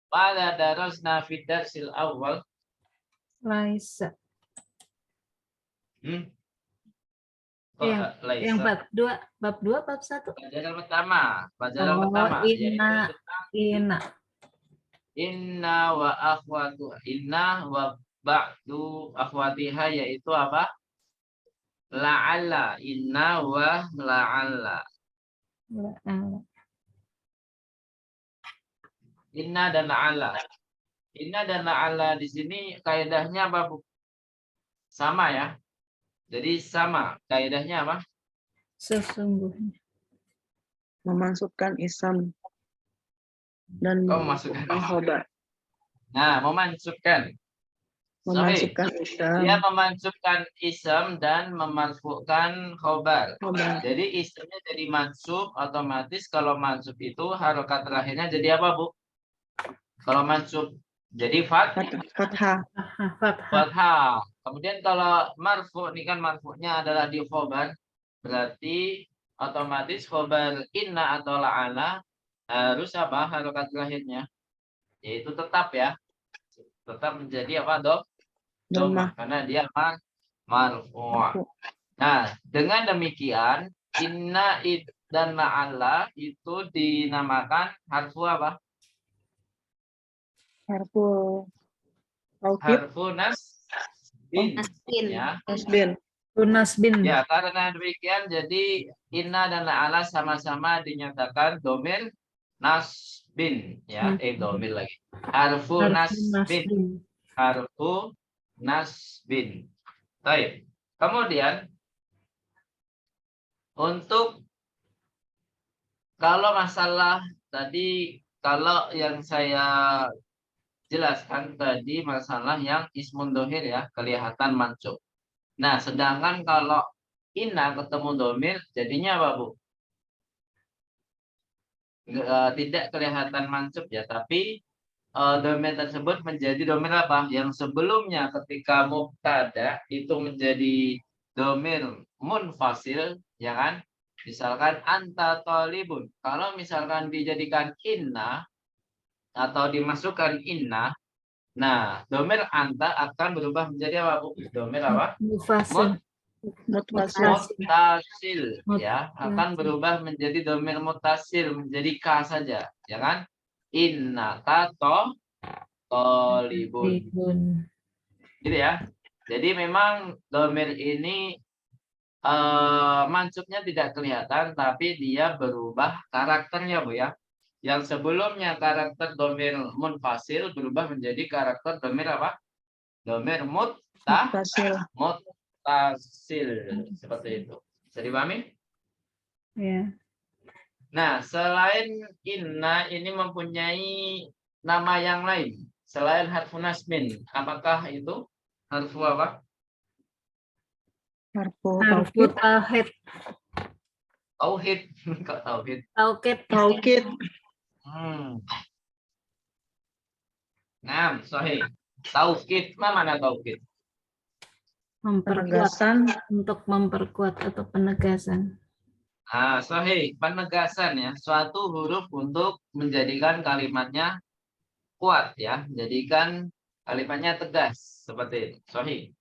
Pada darasna fid darsil awal. Laisa. Oh, Yang laisa. bab 2, bab 1. Pelajaran pertama, pelajaran Oh, pertama yaitu inna. tentang Inna. inna wa akhwatu. Inna wa ba'du akhwatiha, yaitu apa? La'alla. Inna wa la'alla. Inna dan la'alla. Inna dan la'alla di sini kaidahnya apa, Bu? Sama ya. Jadi sama. Kaidahnya apa? Sesungguhnya. Memasukkan isam dan Memasukkan. khobar. Nah, memasukkan. Sahih. Memasukkan isam. Dia memansubkan isam dan memarfu'kan khobar. Khobar. Jadi isamnya jadi mansub, otomatis kalau mansub itu harokat terakhirnya jadi apa, Bu? Kalau mansub jadi Fathah. fathah. Kemudian kalau marfu, ini kan marfu'nya adalah di khobar, berarti otomatis khobar inna atau la'ala harus apa harokat terakhirnya? Yaitu tetap ya. Tetap menjadi apa, Domah, karena dia marfu'. Nah, dengan demikian inna dan la'alla itu dinamakan harfu apa? Harfu taukid. Harfu nasbin. Ya. Nasbin. Ya, karena demikian jadi inna dan la'alla sama-sama dinyatakan domir nasbin. Ya, domir lagi. Harfu nasbin. Harfu nasbin. Baik. Kemudian untuk kalau masalah tadi, kalau yang saya jelaskan tadi masalah yang ismun dohir ya, kelihatan mansub. Nah, sedangkan kalau inna ketemu domir, jadinya apa, Bu? Tidak kelihatan mansub ya, tapi domir tersebut menjadi domir apa? Yang sebelumnya ketika mubtada itu menjadi domir munfasil, ya kan? Misalkan anta tolibun. Kalau misalkan dijadikan inna atau dimasukkan inna, nah domir anta akan berubah menjadi apa, Bu? Domir apa? Mutasil, ya, akan berubah menjadi domir mutasil, menjadi ka saja, ya kan? Inna tolibun. Gitu ya. Jadi memang domir ini mansubnya tidak kelihatan, tapi dia berubah karakternya, Bu ya. Yang sebelumnya karakter domir munfasil berubah menjadi karakter domir apa? Domir mutasil. Seperti itu. Bisa dipahami? Ya. Nah, selain inna ini mempunyai nama yang lain selain harfu nasbin. Apakah itu harfu apa? Harfu tauhid. Tauhid. Kok tauhid? Taukid. Nah, sahih. Taukid, mana taukid? Penegasan. Untuk memperkuat atau penegasan. Sahih, penegasan ya. Suatu huruf untuk menjadikan kalimatnya kuat ya, menjadikan kalimatnya tegas seperti itu. Sahih.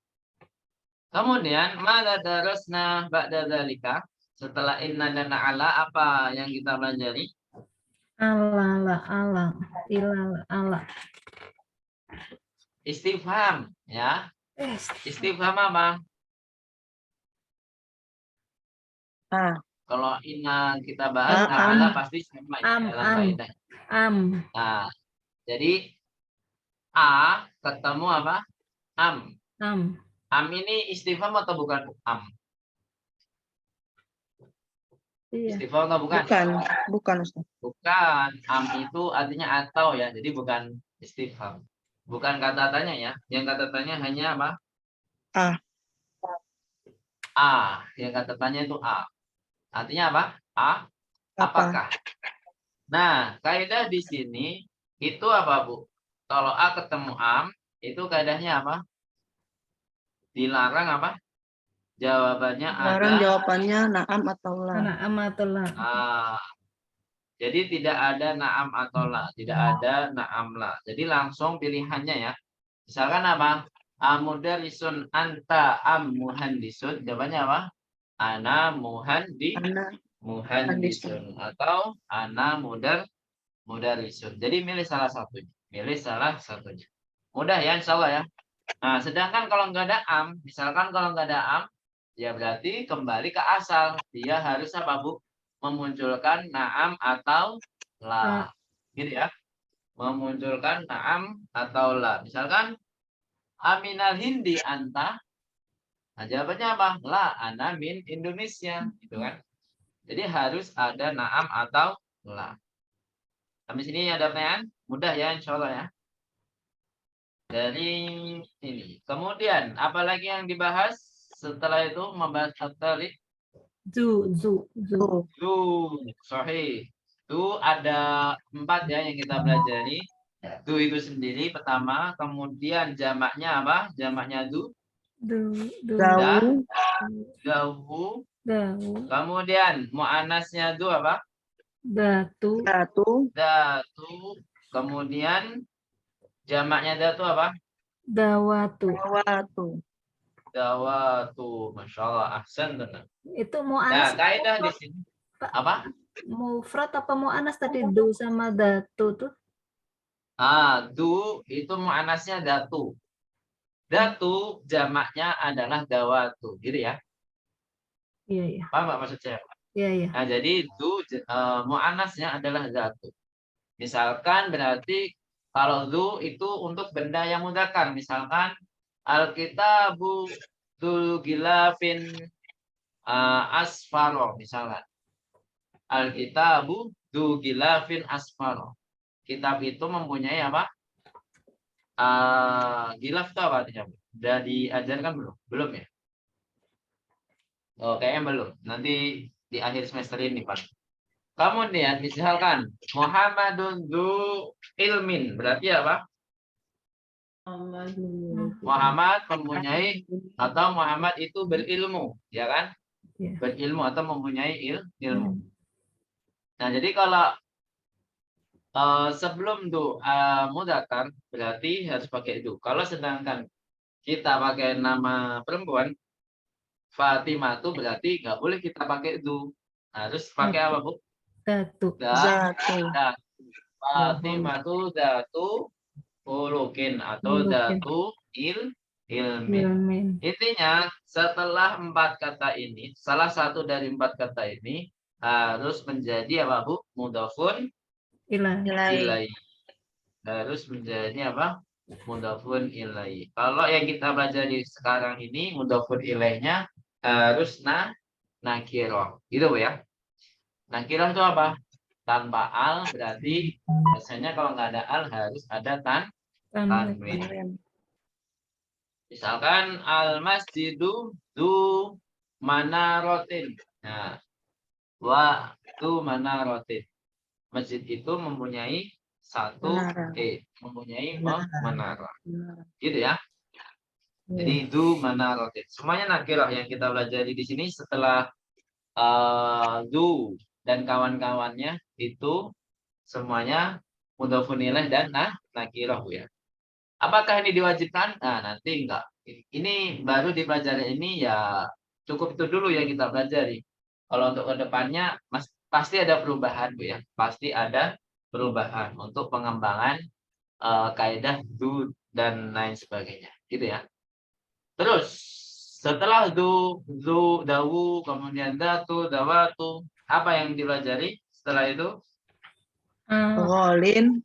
Kemudian mala darasna ba'da dzalika, setelah inna dan ala apa yang kita pelajari? Ala. Istifham ya. Istifham apa? Kalau inna kita bahas, ala pasti sama ya dalam kaidah. Nah, jadi a ketemu apa? Am. Am ini istifham atau bukan? Am. Istifham atau bukan? Bukan. Bukan. Am itu artinya atau ya. Jadi bukan istifham. Bukan kata tanya ya. Yang kata tanya hanya apa? Yang kata tanya itu a. Artinya apa? Apakah? Nah, kaidah di sini itu apa, Bu? Kalau a ketemu am, itu kaidahnya apa? Dilarang apa? Jawabannya Dilarang ada. Jawabannya na'am atau la. Jadi tidak ada na'am atau la, tidak ada na'am la. Jadi langsung pilihannya ya. Misalkan apa? Amudarisun anta am muhandisun. Jawabannya apa? Ana Ana muhandisun atau ana mudarisun. Jadi milih salah satunya. Milih salah satunya. Mudah ya insya Allah ya. Nah, sedangkan kalau nggak ada am, misalkan kalau nggak ada am, ya berarti kembali ke asal. Dia harus apa, Bu? Memunculkan na'am atau la. Gitu ya. Memunculkan na'am atau la. Misalkan aminal hindi anta. Nah, jawabannya apa? La, ana min Indonesia. Gitu kan. Jadi harus ada na'am atau la. Sampai sini ada pertanyaan? Mudah ya insya Allah ya. Dari ini. Kemudian, apalagi yang dibahas setelah itu membahas at-tali? Zu. tu. Sahih. Itu ada 4 ya yang kita pelajari. Du itu sendiri pertama, kemudian jamaknya apa? Jamaknya du. Dawu. Dawu. Dawu. Kemudian mu'anasnya du apa? Datu. Datu. Datu. Kemudian jamaknya datu apa? Dawatu. Dawatu. Dawatu. Masya Allah. Ahsan. Itu mau Nah, anas kaidah di sini. Apa? mufrad apa mau anas tadi du sama datu tuh? Du itu mu'anasnya datu. Datu jamaknya adalah dawatu. Gitu ya. Iya, iya. Paham nggak maksud saya? Iya, iya. Nah, jadi du mu'anasnya adalah datu. Misalkan berarti kalau du itu untuk benda yang mudzakkar. Misalkan Alkitabu du gilafin asfaro misalkan. Alkitabu du gilafin asfaro. Kitab itu mempunyai apa? Gilaf itu apa artinya? Udah diajarkan belum? Belum ya? Oh, kayaknya belum. Nanti di akhir semester ini, Pak. Kemudian misalkan Muhammadun du ilmin. Berarti apa? Muhammad mempunyai atau Muhammad itu berilmu, ya kan? Iya. Berilmu atau mempunyai ilmu. Nah, jadi kalau sebelum du mudzakkar berarti harus pakai du. Kalau sedangkan kita pakai nama perempuan Fatimah itu berarti nggak boleh kita pakai du. Harus pakai apa, Bu? Datu. Zatu. Fatimah itu datu ulukin atau Ulukin. datu ilmin. Ilmin. Intinya setelah 4 kata ini, salah satu dari 4 kata ini harus menjadi apa, Bu? Mudhafun Nilai. ilaihi. Harus menjadi apa? Mudhafun ilaihi. Kalau yang kita pelajari sekarang ini mudhafun ilaihnya harus nakirah. Gitu, Bu ya. Nakirah itu apa? Tanpa al berarti biasanya kalau nggak ada al harus ada tanwin. Misalkan al masjidu du manarotin. Nah, wa tu manarotin. Masjid itu mempunyai mempunyai menara. Gitu ya. Jadi du manarotin. Semuanya nakirah yang kita pelajari di sini setelah du dan kawan-kawannya itu semuanya mudhofun ilaih dan nakirah, Bu ya. Apakah ini diwajibkan? Nah, nanti enggak. Ini baru dipelajari ini ya cukup itu dulu yang kita pelajari. Kalau untuk kedepannya pasti ada perubahan, Bu ya. Pasti ada perubahan untuk pengembangan kaidah du dan lain sebagainya. Gitu ya. Terus setelah dawu, kemudian datu, dawatu, apa yang dipelajari setelah itu? Golin.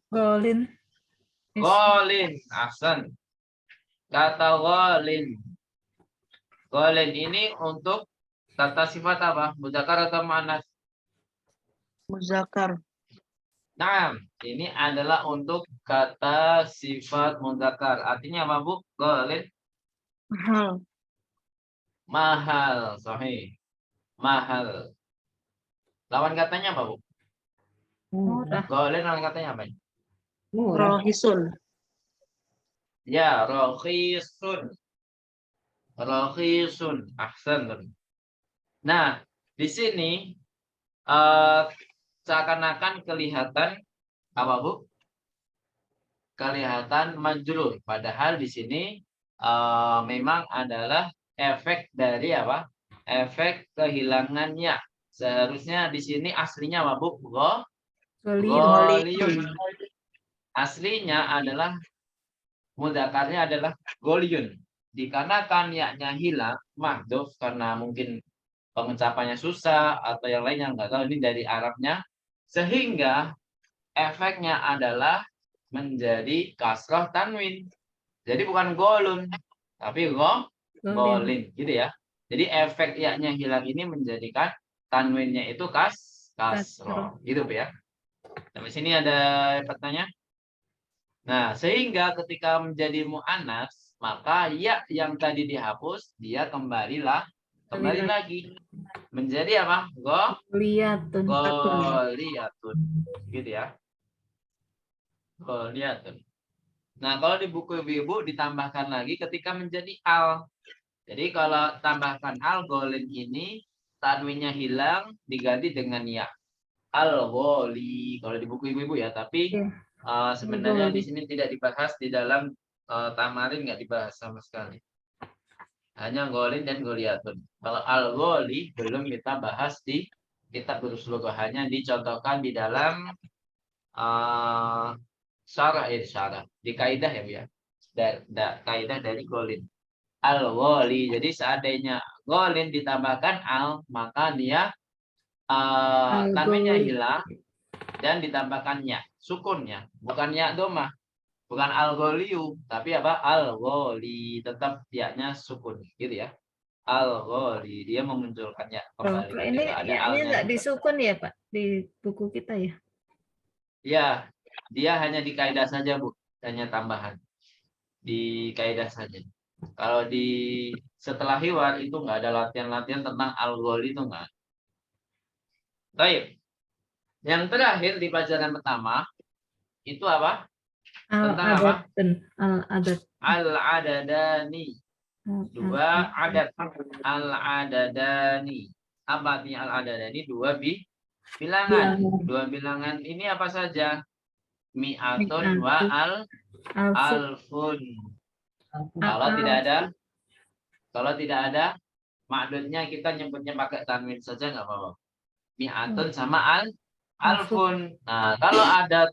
Golin, ahsan. Kata golin. Golin ini untuk kata sifat apa? Mudzakkar atau muannats? Muzakkar. Nah, ini adalah untuk kata sifat mudzakkar. Artinya apa, Bu? Golin. Mahal. Mahal, sahih. Mahal. Lawan katanya apa, Bu? Murah. Golin lawan katanya apa? Rohisun. Ya, rohisun. Rohisun. Ahsan. Nah, di sini seakan-akan kelihatan apa, Bu? Kelihatan majrur. Padahal di sini memang adalah efek dari apa? Efek kehilangannya. Seharusnya di sini aslinya apa, Bu? Gholiyun. Aslinya adalah mudzakarnya adalah golyun. Dikarenakan yaknya hilang, mahdhuf karena mungkin pengucapannya susah atau yang lainnya nggak tahu, ini dari Arabnya, sehingga efeknya adalah menjadi kasroh tanwin. Jadi bukan golun, tapi golin, gitu ya. Jadi efek yaknya hilang ini menjadikan tanwinnya itu kasroh, gitu ya. Sampai sini ada pertanyaan? Nah, sehingga ketika menjadi mu'annas, maka ya yang tadi dihapus, dia kembali lagi menjadi apa? Goliyatun. Goliyatun. Gitu ya. Goliyatun. Nah, kalau di buku ibu-ibu ditambahkan lagi ketika menjadi al. Jadi kalau tambahkan al, golin ini tanwinnya hilang diganti dengan ya. Al-gholi kalau di buku ibu-ibu ya, tapi sebenarnya di sini tidak dibahas di dalam tamarin, nggak dibahas sama sekali. Hanya golin dan goliyatun. Kalau al-gholi belum kita bahas di kitab Durus Lughah, hanya dicontohkan di dalam syarah di kaidah ya, Bu ya. Kaidah dari golin. Al-gholi. Jadi seandainya golin ditambahkan al, maka dia tanwinnya hilang dan ditambahkannya sukunnya, bukan ya domah, bukan al-gholiyu, tapi apa? Al-gholi, tetap ya-nya sukun, gitu ya. Al-gholi, dia memunculkannya kembali. Kalau ini ya-nya nggak disukun ya, Pak, di buku kita ya? Ya, dia hanya di kaidah saja, Bu, hanya tambahan di kaidah saja. Kalau di setelah hiwar itu nggak ada latihan-latihan tentang al-gholi, itu nggak. Baik. Yang terakhir di pelajaran pertama itu apa? Tentang apa? Al-adadani. Dua adat. Al-adadani. Apa artinya al-adadani? Dua bilangan. Dua bilangan ini apa saja? Mi'atun wa alfun. Kalau tidak ada ma'dudnya, kita nyebutnya pakai tanwin saja nggak apa-apa. Mi'atun sama alfun. Nah, kalau ada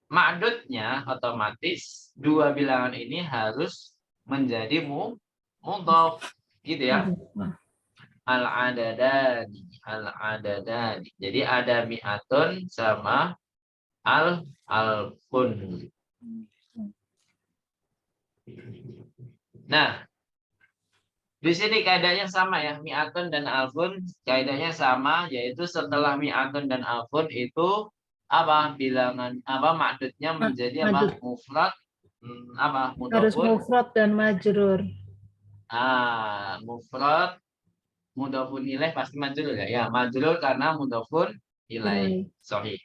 ma'dudnya, otomatis dua bilangan ini harus menjadi mudhof, gitu ya. Al-adadani. Jadi ada mi'atun sama alfun. Nah, di sini kaidahnya sama ya, mi'atun dan alfun kaidahnya sama, yaitu setelah mi'atun dan alfun itu apa? Bilangan apa ma'dudnya menjadi apa? Mufrad, apa? Mudhofun. Harus mufrad dan majrur. Mufrad, mudhofun ilaih pasti majrur ya. Ya, majrur karena mudhofun ilaih. Sorry.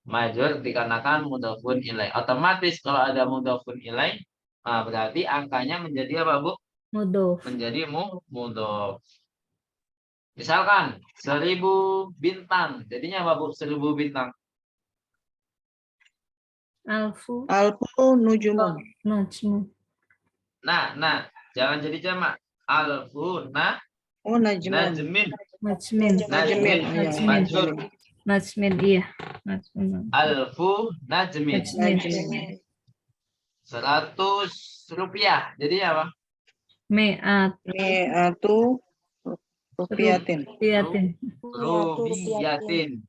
Majrur dikarenakan mudhofun ilaih. Otomatis kalau ada mudhofun ilaih, berarti angkanya menjadi apa, Bu? Mudhof. Menjadi mudhof. Misalkan 1000 bintang, jadinya apa, Bu? 1000 bintang. Alfu nujumun. najmu. Nah, jangan jadi jamak. Alfu najmin. Najmin, iya. Najmin. Alfu najmin. 100 rupiah. Jadi apa? Mi'atu rupiatin. Rubiyatin.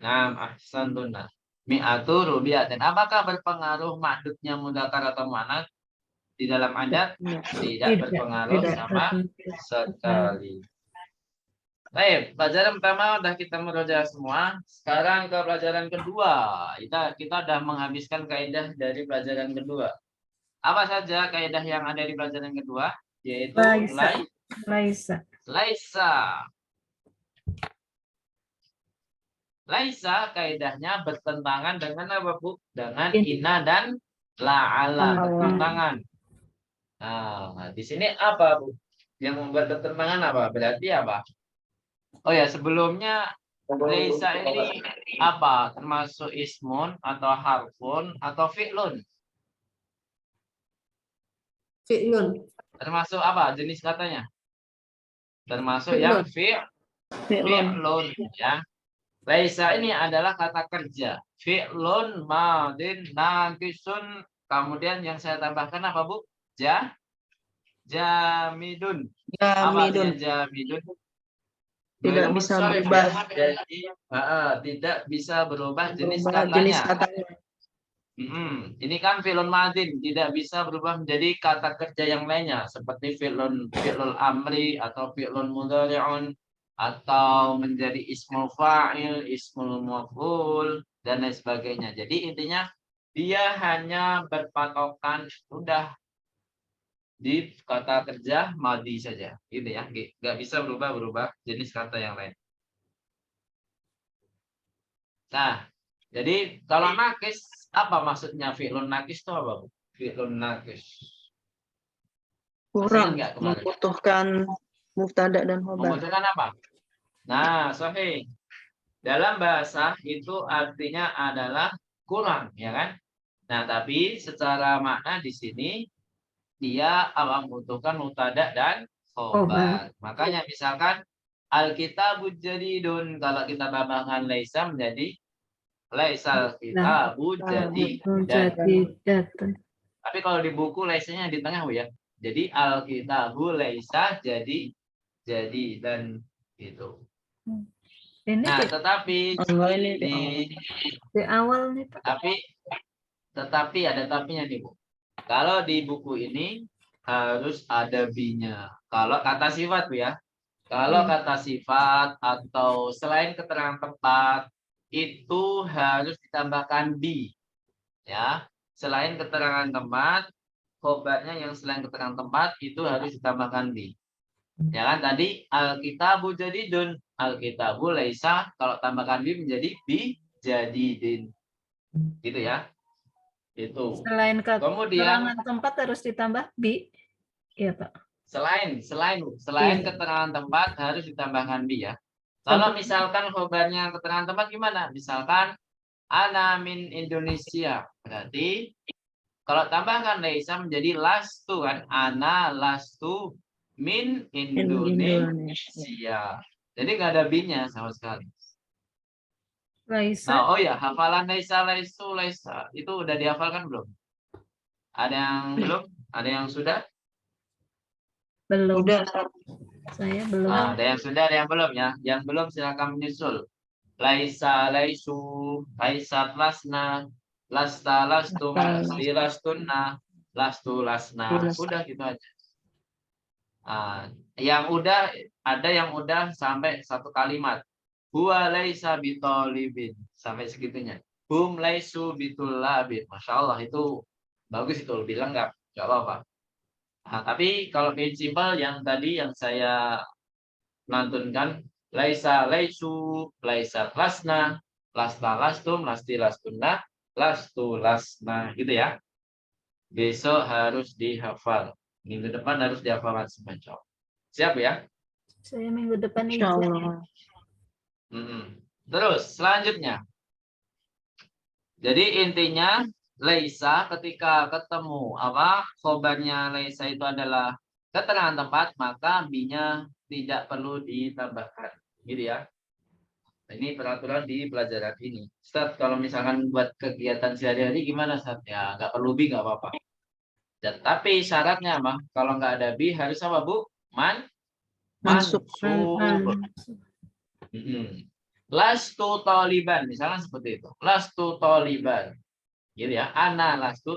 Nah, ahsantuna. Mi'atu rubiyatin. Apakah berpengaruh ma'dudnya mudzakkar atau muannats di dalam adat? Tidak berpengaruh sama sekali. Baik, pelajaran pertama sudah kita meroja semua. Sekarang ke pelajaran kedua. Kita sudah menghabiskan kaidah dari pelajaran kedua. Apa saja kaidah yang ada di pelajaran kedua? Yaitu Laisa kaidahnya bertentangan dengan apa, Bu? Dengan inna dan la'ala, bertentangan. Nah, di sini apa, Bu? Yang membuat bertentangan apa? Berarti apa? Oh ya, sebelumnya Laisa ini apa? Termasuk ismun atau harfun atau fi'lun? Fi'lun. Termasuk apa jenis katanya? Termasuk Fi'lun. yang Fi'lun. fi'lun ya. Laisa ini adalah kata kerja. Fi'lun madin naqisun. Kemudian yang saya tambahkan apa, Bu? Jamidun. Apa artinya Jamidun. jamidun? Tidak Belum bisa solid berubah. ya. Jadi tidak bisa berubah jenis Berubah jenis katanya. katanya. Ini kan fi'lun madin, tidak bisa berubah menjadi kata kerja yang lainnya seperti fi'lul amri atau fi'lun mudhari'un atau menjadi ismul fa'il, ismul maf'ul dan lain sebagainya. Jadi intinya dia hanya berpatokan sudah di kata kerja madhi saja, gitu ya. Nggak bisa berubah jenis kata yang lain. Nah, jadi kalau nakis apa maksudnya fi'lun nakis itu apa, Bu? Fi'lun nakis. Masih ingat Kurang. nggak kemarin? Membutuhkan mubtada dan khobar. Membutuhkan apa? Nah, sahih. Dalam bahasa itu artinya adalah kurang, ya kan? Nah, tapi secara makna di sini dia membutuhkan mubtada dan khobar. Makanya misalkan Alkitabu jadidun, kalau kita tambahkan laisa menjadi laisal kitabu jadidan. Jadidatun. Tapi kalau di buku laisanya di tengah, Bu ya. Jadi Alkitabu laisa jadi dan gitu. Ini Nah, tetapi Oh, ini di awal nih, Pak. tetapi ada tapinya nih, Bu. Kalau di buku ini harus ada be-nya. Kalau kata sifat, Bu ya. Kalau kata sifat atau selain keterangan tempat itu harus ditambahkan be. Ya. Selain keterangan tempat, khobarnya yang selain keterangan tempat itu harus ditambahkan be. Ya kan tadi Alkitabu jadidun, Alkitabu laisa, kalau tambahkan be menjadi bi jadidin. Gitu ya. Itu. Selain Kemudian keterangan tempat harus ditambah bi. Iya, Pak. selain keterangan tempat harus ditambahkan bi ya. Kalau misalkan khobarnya keterangan tempat gimana? Misalkan ana min Indonesia. Berarti kalau tambahkan laisa menjadi lastu kan? Ana lastu min Indonesia. Jadi nggak ada bi-nya sama sekali. Laisa. Nah, oh ya, hafalan laisa itu udah dihafalkan belum? Ada yang belum? Ada yang sudah? Belum. Udah. Saya belum. Nah, ada yang sudah, ada yang belum ya. Yang belum silakan menyusul. Laisa laisu, laisat lasna, lasta lastum, lasti lastunna, lastu lasna. Udah gitu aja. Yang udah ada yang udah sampai satu kalimat. Huwa laisa bitolibin, sampai segitunya. Hum laisu bitulabin. Masya Allah itu bagus, itu lebih lengkap. Gak apa-apa. Nah, tapi kalau main simple yang tadi yang saya lantunkan, laisa laisu, laisa lasna, lasta lastum, lasti lastunna, lastu lasna, gitu ya. Besok harus dihafal. Minggu depan harus dihafalkan semacam. Siap ya? Saya minggu depan Insya izin. Allah. Terus selanjutnya. Jadi intinya laisa ketika ketemu khobarnya laisa itu adalah keterangan tempat, maka bi-nya tidak perlu ditambahkan. Gitu ya. Nah, ini peraturan di pelajaran ini. Ustaz, kalau misalkan buat kegiatan sehari-hari gimana, Ustaz? Ya, nggak perlu bi, nggak apa-apa. Tapi syaratnya apa? Kalau nggak ada bi harus apa, Bu? Mansub. Lastu taliban, misalnya seperti itu. Lastu taliban. Gitu ya. Ana lastu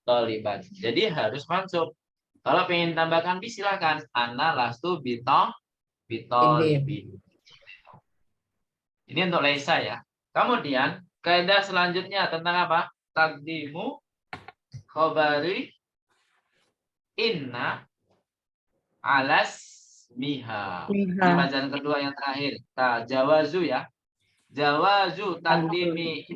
taliban. Jadi harus mansub. Kalau pengen tambahkan bi silakan. Ana lastu bitolibin. Ini untuk laisa ya. Kemudian kaidah selanjutnya tentang apa? Takdimu khobari inna alas miha. Ini bacaan kedua yang terakhir. Jawazu ya. Jawazu takdimi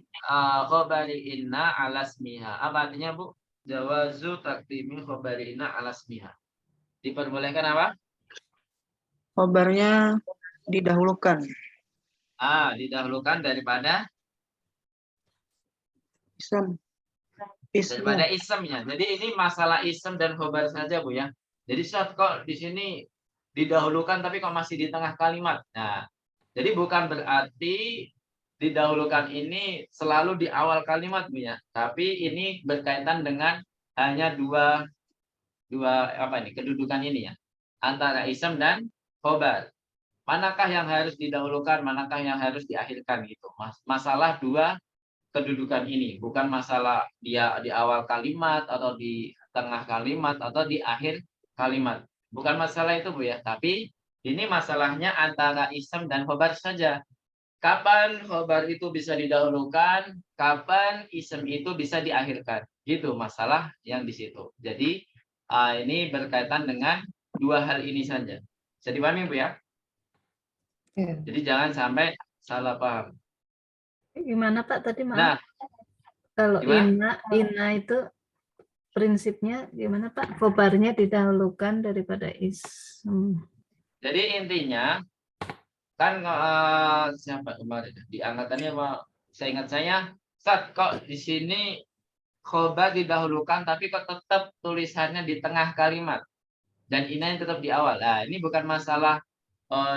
khobari inna alas miha. Apa artinya, Bu? Jawazu takdimi khobari inna alas miha. Diperbolehkan apa? Khobarnya didahulukan. Didahulukan daripada Ism. Ismu. daripada isemnya. Jadi ini masalah isem dan khobar saja, Bu ya. Jadi Ustaz, kok di sini didahulukan tapi kok masih di tengah kalimat. Nah, jadi bukan berarti didahulukan ini selalu di awal kalimat, Bu ya. Tapi ini berkaitan dengan hanya dua kedudukan ini ya. Antara isem dan khobar. Manakah yang harus didahulukan, manakah yang harus diakhirkan gitu. Masalah dua kedudukan ini, bukan masalah dia di awal kalimat atau di tengah kalimat atau di akhir kalimat. Bukan masalah itu, Bu ya, tapi ini masalahnya antara isem dan khobar saja. Kapan khobar itu bisa didahulukan, kapan isem itu bisa diakhirkan. Gitu masalah yang di situ. Jadi ini berkaitan dengan dua hal ini saja. Bisa dipahami, Bu ya? Ya. Jadi jangan sampai salah paham. Gimana Pak tadi maaf? Nah, Kalau gimana? ina itu prinsipnya gimana Pak? Khobarnya didahulukan daripada ism. Jadi intinya kan siapa kemarin di angkatannya Pak? Saya ingat Ustaz, kok di sini khobar didahulukan tapi kok tetap tulisannya di tengah kalimat dan ina yang tetap di awal. Nah, ini bukan masalah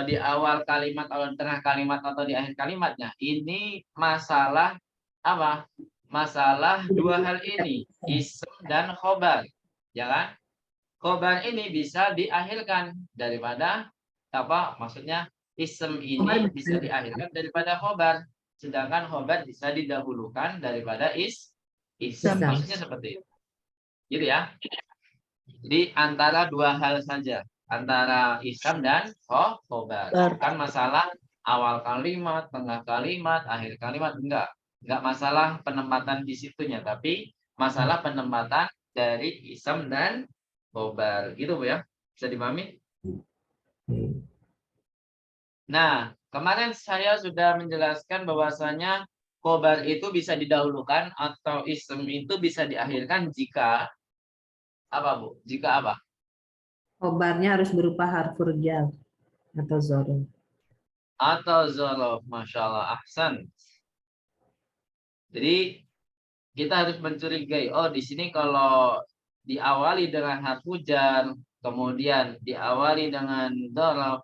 di awal kalimat atau di tengah kalimat atau di akhir kalimatnya. Ini masalah apa? Masalah dua hal ini, ism dan khobar. Ya kan? Khobar ini bisa diakhirkan daripada apa? Maksudnya ism ini bisa diakhirkan daripada khobar. Sedangkan khobar bisa didahulukan daripada ism. Maksudnya seperti itu. Gitu ya. Jadi antara dua hal saja. Antara ism dan khobar. Bukan masalah awal kalimat, tengah kalimat, akhir kalimat. Enggak masalah penempatan di situnya. Tapi masalah penempatan dari ism dan khobar. Gitu, Bu ya. Bisa dipahami? Nah, kemarin saya sudah menjelaskan bahwasanya khobar itu bisa didahulukan atau ism itu bisa diakhirkan jika apa, Bu? Jika apa? Khobarnya harus berupa harfur jar atau zorof. Atau zorof. Masya Allah. Ahsan. Jadi kita harus mencurigai. Oh, di sini kalau diawali dengan harfu jar, kemudian diawali dengan zorof,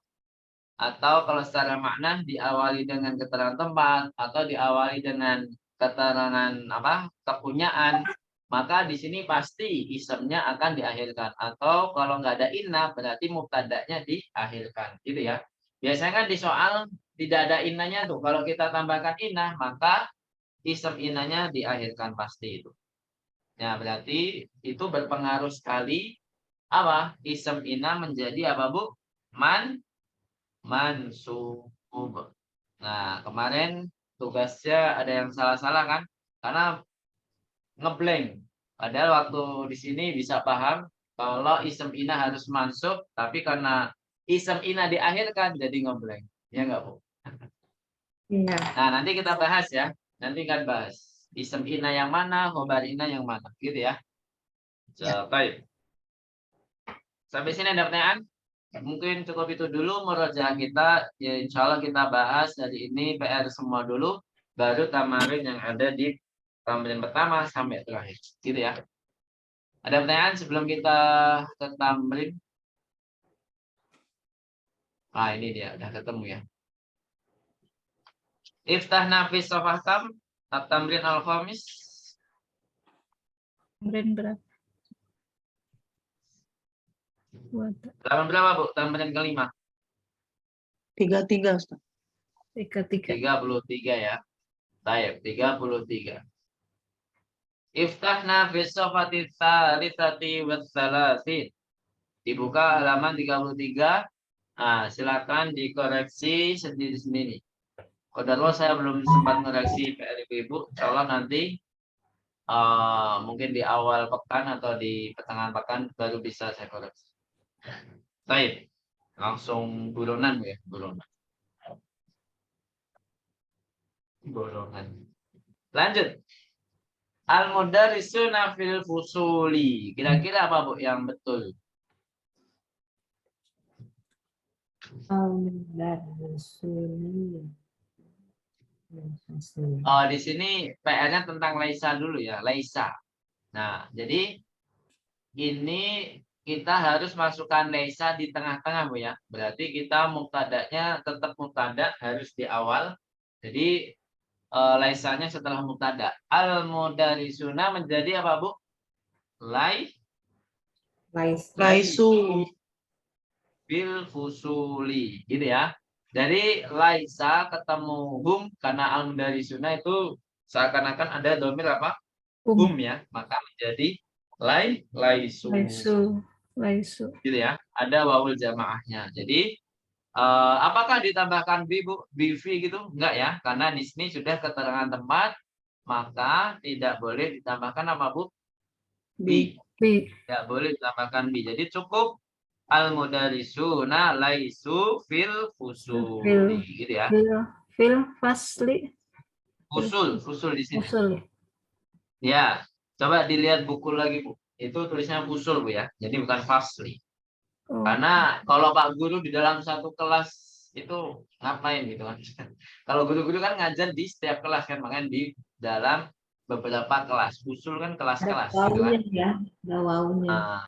atau kalau secara makna diawali dengan keterangan tempat atau diawali dengan keterangan apa kepunyaan, maka di sini pasti isemnya akan diakhirkan, atau kalau nggak ada inna berarti mubtada'nya diakhirkan gitu ya. Biasanya kan di soal tidak ada innanya tuh, kalau kita tambahkan inna maka isem innanya diakhirkan pasti itu ya. Berarti itu berpengaruh sekali apa isem inna menjadi apa, Bu? Mansub. Nah, kemarin tugasnya ada yang salah-salah kan? Karena ngeblank. Padahal waktu di sini bisa paham kalau isem ina harus mansub, tapi karena isem ina diakhirkan jadi ngeblank. Ya enggak, Bu? Iya. Nah, nanti kita bahas ya. Nanti kan bahas isem ina yang mana, khobar ina yang mana, gitu ya. Baik. Sampai sini ada pertanyaan? Mungkin cukup itu dulu murojaah kita. Ya, insya Allah kita bahas dari ini PR semua dulu, baru tamarin yang ada di tamrin pertama sampai terakhir. Gitu ya. Ada pertanyaan sebelum kita ke tamrin? Ini dia, udah ketemu ya. Iftah nafis sofatam, tamrin al-khamis. Tamrin berapa? Tamrin berapa, Bu? Tamrin kelima. 33, Ustaz. 33. 33 ya. Baik, 33. Iftahna fi sofati tsalitsati watsalasin. Dibuka halaman 33. Nah, silakan dikoreksi sendiri-sendiri. Qadarullah saya belum sempat koreksi PR Ibu. Insyaallah nanti mungkin di awal pekan atau di pertengahan pekan baru bisa saya koreksi. Baik. Langsung buronan ya, buronan. Lanjut. Al-mudarrisuna fil fusuli. Kira-kira apa, Bu, yang betul? Al-mudarrisuna Oh, di sini PR-nya tentang laisa dulu ya, laisa. Nah, jadi ini kita harus masukkan laisa di tengah-tengah, Bu ya. Berarti kita mubtada'nya tetap mubtada harus di awal. Jadi laisanya setelah mubtada. Al mudarisuna menjadi apa, Bu? Laisu. Bil fusuli, gitu ya. Jadi laisa ketemu hum karena al mudarisuna itu seakan-akan ada domir apa? Hum ya, maka menjadi laisu. Laisu. Gitu ya. Ada wawul jamaahnya. Jadi apakah ditambahkan bi, Bu? Bivi gitu? Enggak ya, karena di sini sudah keterangan tempat, maka tidak boleh ditambahkan apa, Bu? Bi. Bi. Tidak boleh ditambahkan bi. Jadi cukup al mudarisuna laisu fil fusuli, gitu ya. Fil fasli. Fusul di sini. Fusul. Ya, coba dilihat buku lagi, Bu. Itu tulisnya fusul, Bu ya. Jadi bukan fasli. Oh. Karena kalau Pak Guru di dalam satu kelas itu ngapain gitu kan. Kalau guru-guru kan ngajar di setiap kelas kan, makanya di dalam beberapa kelas. Fusul kan kelas-kelas gitu kan. Ya, ada wawunya. Nah,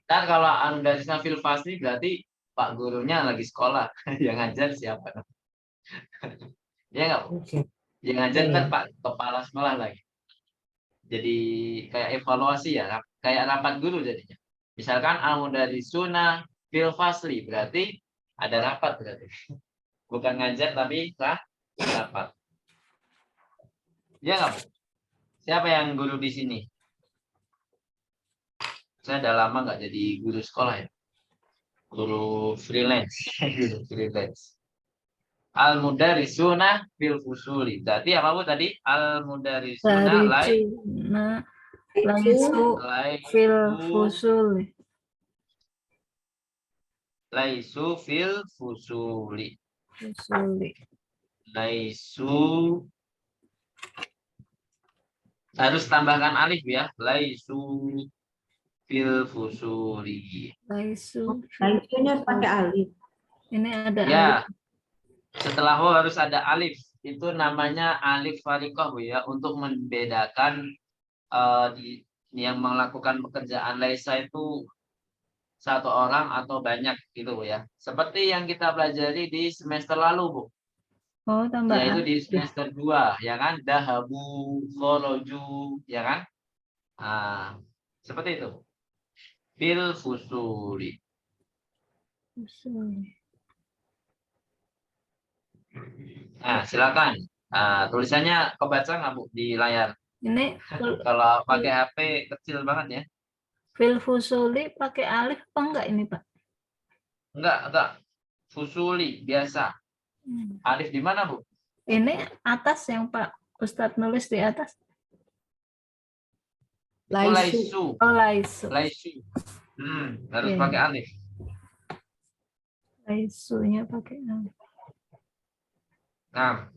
kan kalau andarisnya fil fasli berarti Pak gurunya lagi sekolah. Yang ngajar siapa? Ya nggak, Bu? Oke. Yang ngajar Iya. kan Pak kepala sekolah lagi. Jadi kayak evaluasi ya, kayak rapat guru jadinya. Misalkan al-mudarisuna fil fasli, berarti ada rapat berarti. Bukan ngajar tapi rapat. Ya nggak, Bu? Siapa yang guru di sini? Saya udah lama nggak jadi guru sekolah ya. Guru freelance. Guru freelance. Al-mudarisuna fil fusuli. Berarti apa, Bu, tadi? Al-mudarisuna Laisu fil fusuli. Laisu fil fusuli. Laisu harus tambahkan alif ya. Laisu fil fusuli. Laisunya pakai alif. Ini ada Ya. alif. Setelah ho harus ada alif. Itu namanya alif fariqah, Bu ya, untuk membedakan yang melakukan pekerjaan laisa itu satu orang atau banyak gitu, Bu ya. Seperti yang kita pelajari di semester lalu, Bu. Oh, tambah Yaitu alif. di semester 2, ya kan? Dahabu, khoroju, ya kan? Nah, seperti itu. Fil fusuli. Nah, silakan. Tulisannya kebaca nggak, Bu, di layar? Ini Kalau pakai HP kecil banget ya. fil fusuli pakai alif apa enggak ini, Pak? Enggak. Fusuli biasa. Alif di mana, Bu? Ini atas yang Pak Ustadz nulis di atas. Laisu. Oh, laisu. Harus Iya. pakai alif. Laisunya pakai alif. Nah.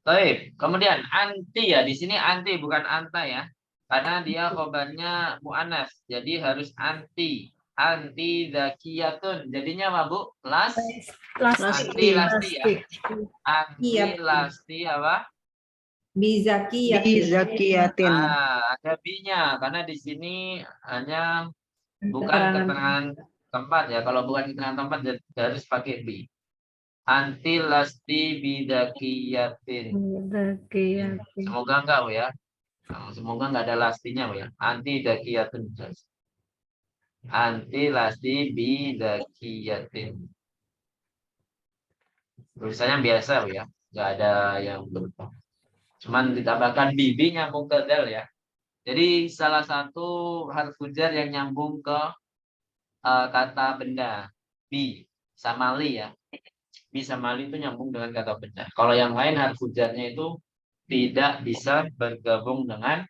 Baik, kemudian anti ya, di sini anti bukan anta ya. Karena dia khobarnya mu'annas. Jadi harus anti. Anti zakiyatun. Jadinya apa, Bu? Anti lasti ya. Anti lasti apa? Bizakiyatin. Ada bi-nya karena di sini hanya bukan keterangan tempat ya. Kalau bukan keterangan tempat harus pakai bi. Anti lasti bidakiyatin. Semoga enggak, Bu ya. Semoga enggak ada lastinya, Bu ya. Anti dakiyatun. Anti lasti bidakiyatin. Tulisannya biasa, Bu ya. Enggak ada yang berubah. Cuman ditambahkan bibi nyambung ke dal ya. Jadi salah satu huruf jar yang nyambung ke kata benda. Bi sama li ya. Bi sama li itu nyambung dengan kata benda. Kalau yang lain huruf jarnya itu tidak bisa bergabung dengan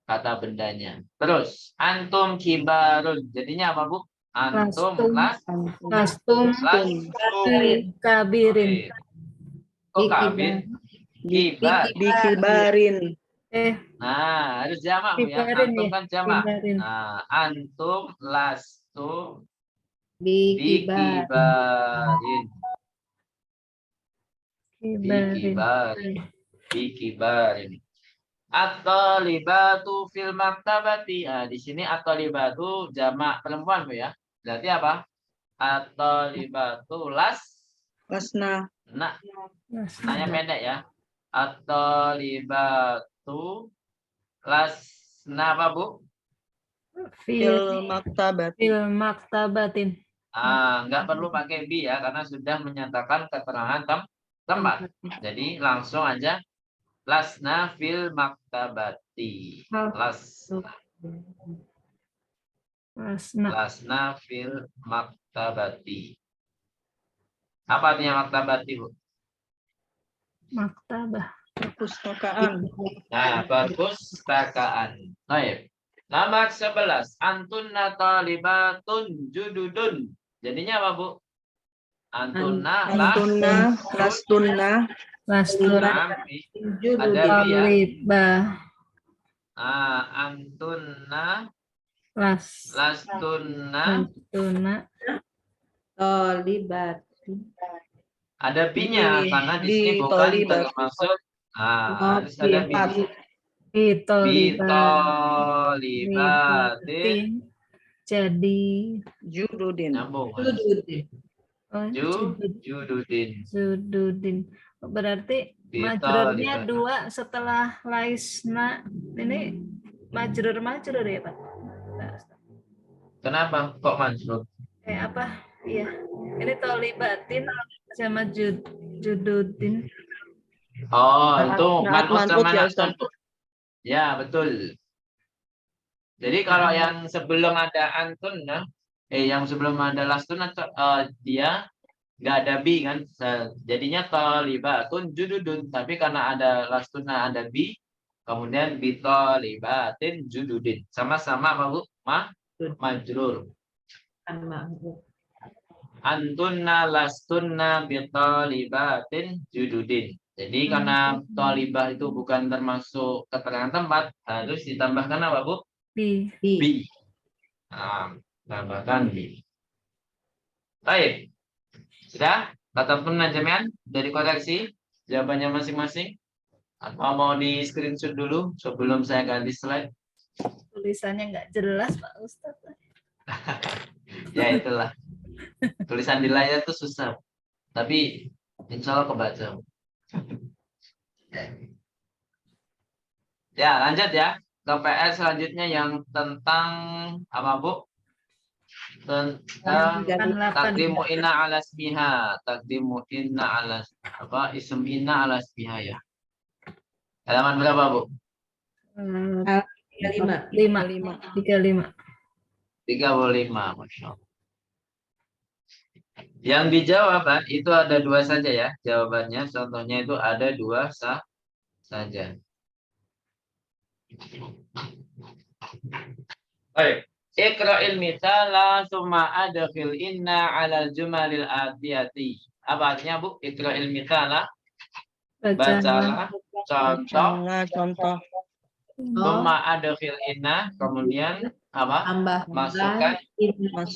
kata bendanya. Terus antum kibarun. Jadinya apa, Bu? Antum lastum kabirin. Kok kabir? Dikibarin. Nah, harus jamak, Bu ya. Antum kan jamak. Nah, antum lastum bikibarin. Bikibar. Bikibar ini. At-talibatu fil maktabati. Nah, di sini at-talibatu jamak perempuan Bu ya. Berarti apa? At-talibatu Lasna. nah, nanya pendek ya. At-talibatu lasna apa Bu? Fil maktabat. Fil maktabatin. Nggak perlu pakai bi ya karena sudah menyatakan keterangan tempat. Jadi langsung aja lasna fil maktabati. Lasna fil maktabati. Apa artinya maktabati, Bu? Maktabah. Perpustakaan. Nah, perpustakaan. Baik. Nomor 11. Antunna talibatun jududun. Jadinya apa, Bu? Antunna Lastunna. Ada bi ya. Talibah. Antunna Lastuna. Tolibat. ada bi-nya karena di sini bukan termasuk harus ada bi. Bitolibatin. Jadi Jududin. Nyambung. Jududin. Berarti majrurnya 2 setelah laisna. Ini majrur ya Pak? Kenapa kok majrur? Apa? Iya. Ini tolibatin sama jududin. Oh, itu man'ut sama ya, na'tun. Ya, betul. Jadi kalau yang sebelum ada antun, yang sebelum ada lastun, dia nggak ada bi kan, jadinya tolibatun jududun. Tapi karena ada lastuna ada bi, kemudian bitolibatin jududin. Sama-sama apa Bu? Majrur. Antunna lastunna bitolibatin jududin. Jadi karena tolibah itu bukan termasuk keterangan tempat, harus ditambahkan apa Bu? Bi. Tambahkan bi. Baik. Sudah? Kata penajamian dari koreksi jawabannya masing-masing. Atau mau di screenshot dulu sebelum saya ganti slide? Tulisannya nggak jelas Pak Ustadz. Ya itulah. Tulisan di layar itu susah. Tapi insya Allah kebaca. Ya, lanjut ya. Ke PR selanjutnya yang tentang apa Bu? Tentang takdimu inna ala ismiha. Takdimu inna ala apa? Ism inna ala ismiha ya. Halaman berapa Bu? 35. 35. Masya Allah. Yang dijawab itu ada 2 saja ya jawabannya. Contohnya itu ada 2 saja. Baik. Iqra'il mithala summa adkhil inna 'alal jumalil atiyati. Apa artinya Bu? Iqra'il mithala. Bacalah contoh. Summa adkhil inna, kemudian apa? Masukkan inna.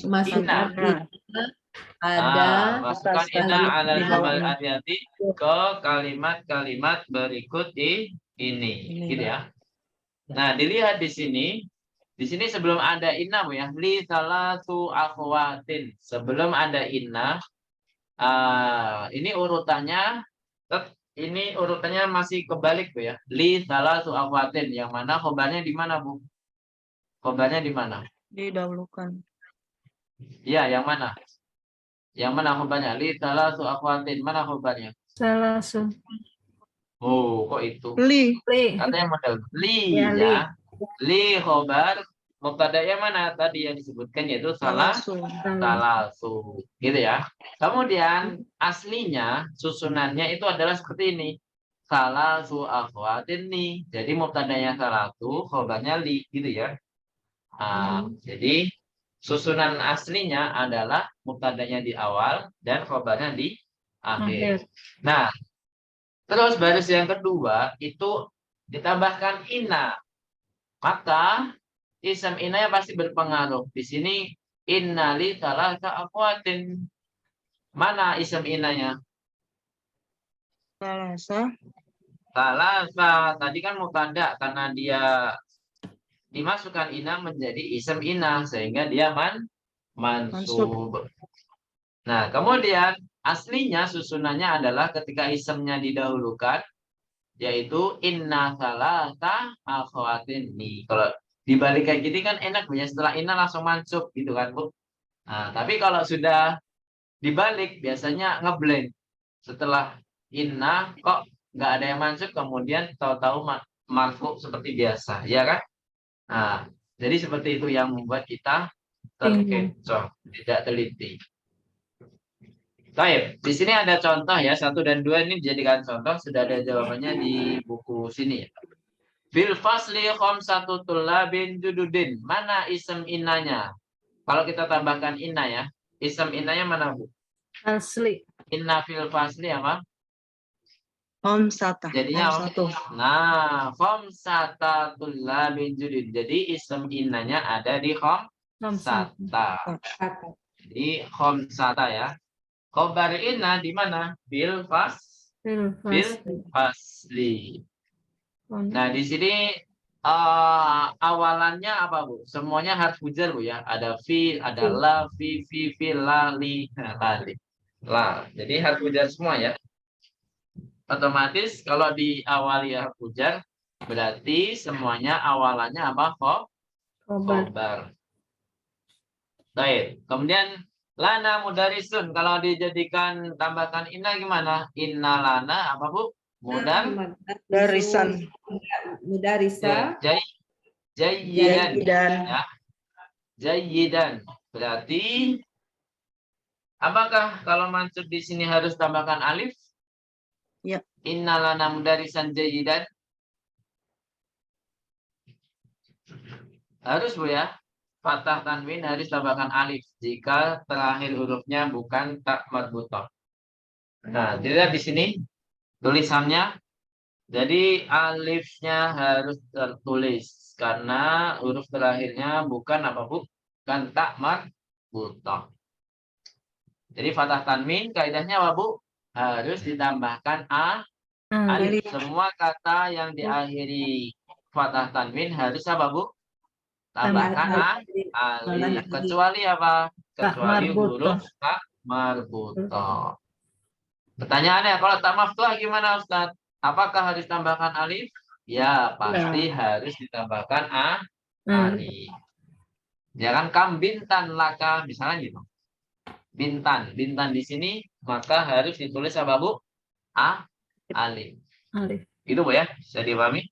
Masukkan inna 'alal jumalil atiyati ke kalimat-kalimat berikut ini. Gitu ya. Nah, dilihat di sini. Di sini sebelum ada inna Bu ya, li salatu akhwatin. Sebelum ada inna, ini urutannya masih kebalik Bu ya. Li salatu akhwatin, yang mana khobarnya di mana Bu? Khobarnya di mana? Didahulukan. Iya, yang mana? Yang mana khobarnya? Li salatu akhwatin, mana khobarnya? Salasu. Oh, kok itu? Li. Katanya model li ya. Li khobar, mubtada'nya mana tadi yang disebutkan yaitu salasu, gitu ya. Kemudian aslinya susunannya itu adalah seperti ini. Salasu akhwatin nih. Jadi mubtada'nya salatu, khobarnya li, gitu ya. Jadi susunan aslinya adalah mubtada'nya di awal dan khobarnya di akhir. Nah, terus baris yang kedua itu ditambahkan inna. Maka ism inanya pasti berpengaruh. Di sini innali salasa akhwatin. Mana ism inanya? Salasa. Salasa tadi kan mubtada karena dia dimasukkan ina menjadi isim ina sehingga dia mansub. Nah, kemudian aslinya susunannya adalah ketika isimnya didahulukan yaitu inna salasa akhwatin nih. Kalau dibalik kayak gini kan enak ya, setelah inna langsung mansub gitu kan, Bu. Nah, tapi kalau sudah dibalik biasanya ngeblank. Setelah inna kok nggak ada yang mansub kemudian tahu-tahu marfu seperti biasa, ya kan? Nah, jadi seperti itu yang membuat kita terkecoh, tidak teliti. Baik, di sini ada contoh ya, 1 dan 2 ini dijadikan contoh, sudah ada jawabannya di buku sini. Fil fasli khamsatu tullabin jududin. Mana isem innanya? Kalau kita tambahkan inna ya, isem innanya mana, Bu? Asli. Inna fil fasli apa? Khamsata. Jadinya apa? Satu. Nah, khamsata tullabin jududin. Jadi isem innanya ada di khamsata. Jadi khamsata ya. Khobar inna di mana? Bil fasli. Nah, di sini awalannya apa, Bu? Semuanya harus jar, Bu ya. Ada fi, ada la, fi, la, li, lali. La. Jadi harus jar semua ya. Otomatis kalau diawali harf jar berarti semuanya awalannya apa? Khobar. Baik. Kemudian lana mudarisun. Kalau dijadikan tambahkan inna gimana? Inna lana apa, Bu? Darisan. Mudarisa. Jayyidan. Dan Ya. Jayyidan. Berarti apakah kalau mansub di sini harus tambahkan alif? Ya. Inna lana mudarisan jayyidan. Harus, Bu ya. Fathah tanwin harus tambahkan alif jika terakhir hurufnya bukan tak marbutah. Nah, dilihat di sini tulisannya. Jadi alifnya harus tertulis karena huruf terakhirnya bukan apa, Bu? Bukan tak marbutah. Jadi fathah tanwin kaidahnya apa, Bu? Harus ditambahkan alif. Semua kata yang diakhiri fathah tanwin harus apa, Bu? Tambahkan alif. Kecuali apa? Kecuali huruf tak marbutah. Pertanyaannya, kalau tak maftuh gimana, Ustaz? Apakah harus tambahkan alif? Ya, pasti harus ditambahkan alif. Jangan kam bintan laka, misalnya gitu. Bintan di sini maka harus ditulis apa, Bu? Alif. Itu, Bu ya, bisa dipahami?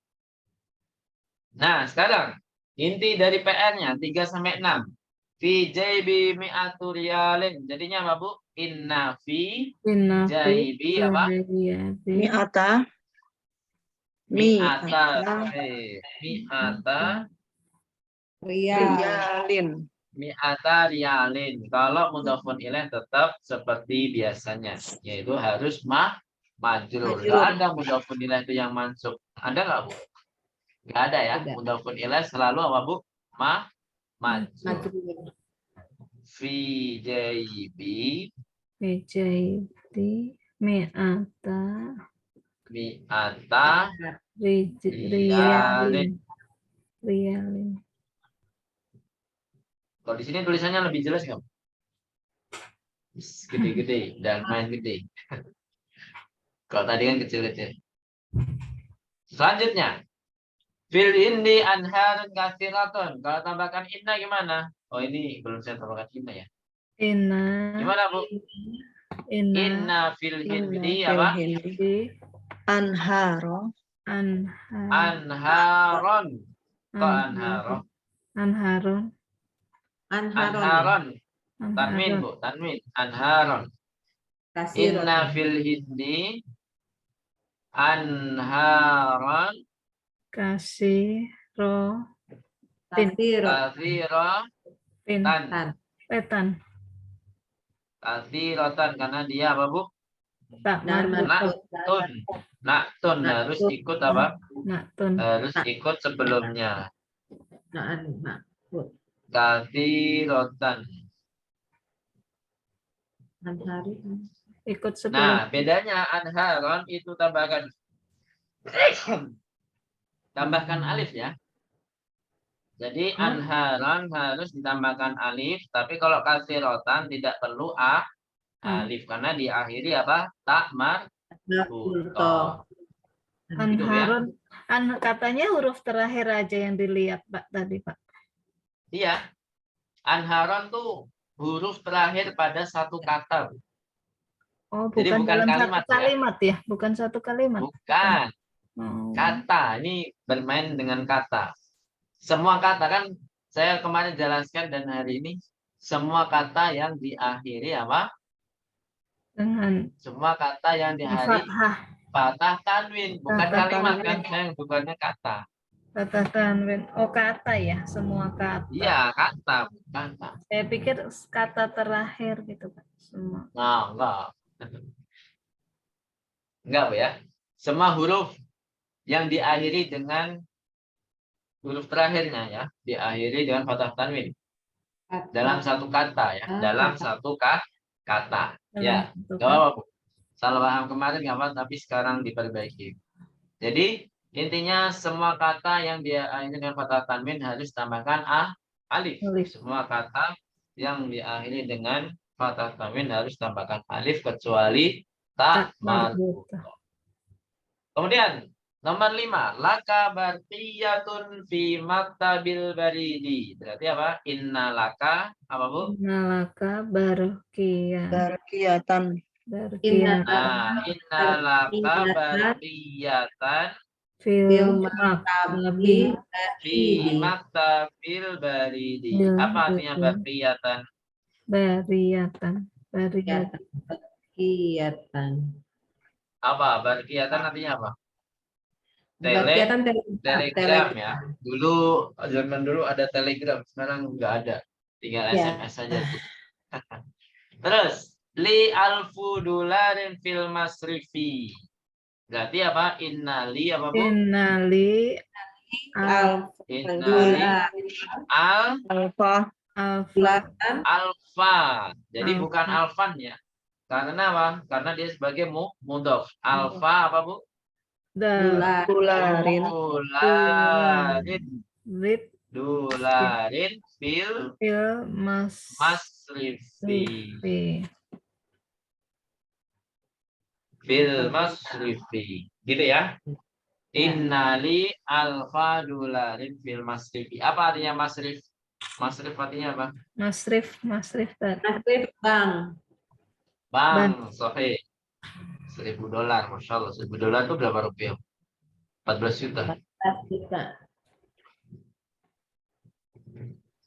Nah, sekarang inti dari PR-nya 3 sampai 6. Fi jaibi mi'atu riyalin. Jadinya apa, Bu? Inna fi jaibi apa? mi'ata. Mi'ata Riyalin. mi'ata riyalin. Kalau mudhafun ilaih tetap seperti biasanya, yaitu harus majrur. Nggak ada mudhafun ilaih itu yang mansub. Ada nggak, Bu? Nggak ada ya. Mudhafun ilaih selalu apa, Bu? Majrur. Fi jaibi mi'ata riyalin. Kalau di sini tulisannya lebih jelas nggak? Gede-gede dan main gede. Kalau tadi kan kecil-kecil. Selanjutnya, fil indi anharun katsiratun. Kalau tambahkan inna gimana? Oh, ini belum saya tambahkan inna ya. Gimana, Bu? Inna fil hindi apa? Anharo. Anharon. Kok anharon? Anharon. Tanwin, Bu, tanwin. Anharon. Inna fil hindi anharon katsiratan karena dia apa, Bu? Naktun harus ikut apa? Harus ikut sebelumnya. Katsiratan. ikut sebelum. Nah, bedanya anharon itu tambahkan alif ya. Jadi anharon harus ditambahkan alif, tapi kalau kasirotan tidak perlu alif karena diakhiri apa? Tak marbutoh. Gitu ya. Anharon, katanya huruf terakhir aja yang dilihat Pak tadi Pak. Iya. Anharon tuh huruf terakhir pada satu kata. Oh, Jadi bukan bukan dalam kalimat, satu kalimat ya? Bukan satu kalimat. Bukan. Oh. Kata. Ini bermain dengan kata. Semua kata kan saya kemarin jelaskan dan hari ini semua kata yang diakhiri apa? Dengan Semua kata yang diakhiri patah tanwin, bukan Patah kalimat tanwin. kan? Saya bukannya kata. patah tanwin. Oh, kata ya, semua kata. Iya, kata, kata. Saya pikir kata terakhir gitu Pak. Semua. Nah, enggak Bu ya. Semua huruf yang diakhiri dengan huruf terakhirnya ya, diakhiri dengan patah tanwin dalam satu kata ya, dalam satu kata. Ya, Dalam nggak apa-apa Bu. Salah paham kemarin nggak apa, tapi sekarang diperbaiki. Jadi intinya semua kata yang diakhiri dengan patah tanwin harus tambahkan alif. Semua kata yang diakhiri dengan patah tanwin harus tambahkan alif kecuali tak marbutoh. Kemudian nomor 5, laka barqiyatun fi maktabil baridi. Berarti apa? Inna laka apa Bu? Inna laka barqiyatan. Barqiyatan. Nah, inna laka barqiyatan Fil maktabi fi maktabil baridi. Apa artinya barqiyatan? bariyatan. Apa? Barqiyatan artinya apa? Telegram ya. Dulu zaman dulu ada telegram, sekarang nggak ada. Tinggal SMS saja tuh. Terus li alfu dolarin fil masrifi. Berarti apa? Innali apa Bu? Innali Innali alfa. Jadi bukan alfan ya. Karena apa? Karena dia sebagai mudhof. Alfa apa Bu? Dolarin. Dolarin fil masrifi. Fil masrifi. Gitu ya. Innali alfa dolarin fil masrifi. Apa artinya masrif? Masrif artinya apa? Masrif Bang, sahih. $1.000, Masya Allah. $1.000 itu berapa rupiah? 14 juta.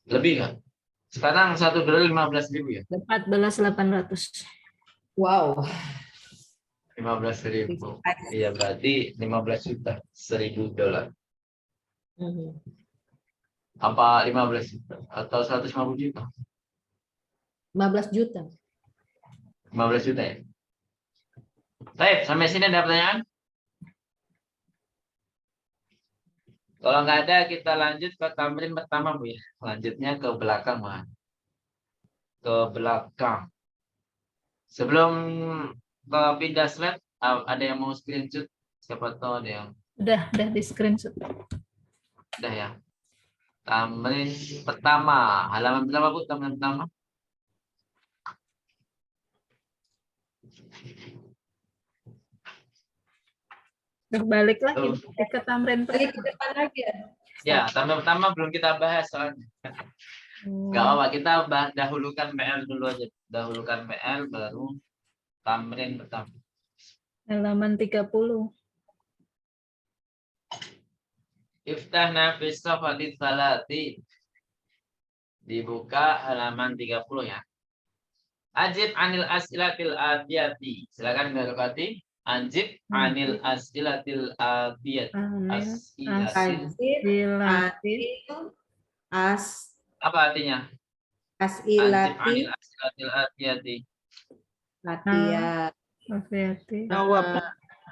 Lebih kan? Sekarang $1 15.000 ya? 14.800. Wow. 15.000. Iya berarti 15 juta. $1.000. Apa 15 juta? Atau 150 juta? 15 juta. 15 juta ya? Baik, sampai sini ada pertanyaan? Kalau nggak ada, kita lanjut ke tamrin pertama Bu ya. Lanjutnya ke belakang Mas. Ke belakang. Sebelum ke pindah slide, ada yang mau screenshot? Siapa tahu ada yang Udah di screenshot. udah ya. Tamrin pertama, halaman berapa Bu? Tamrin pertama? Balik lagi ke tamrin pertama. Ya, tamrin pertama belum kita bahas soalnya. Gak apa-apa, kita dahulukan PL dulu aja. Dahulukan PL baru tamrin pertama. Halaman 30. Iftahna fi safati salati. Dibuka halaman 30 ya. Ajib anil as'ilatil atiyati. Silakan berkati. Ajib anil as'ilatil atiyati. Apa artinya? Ajib anil as'ilatil atiyati. Jawab.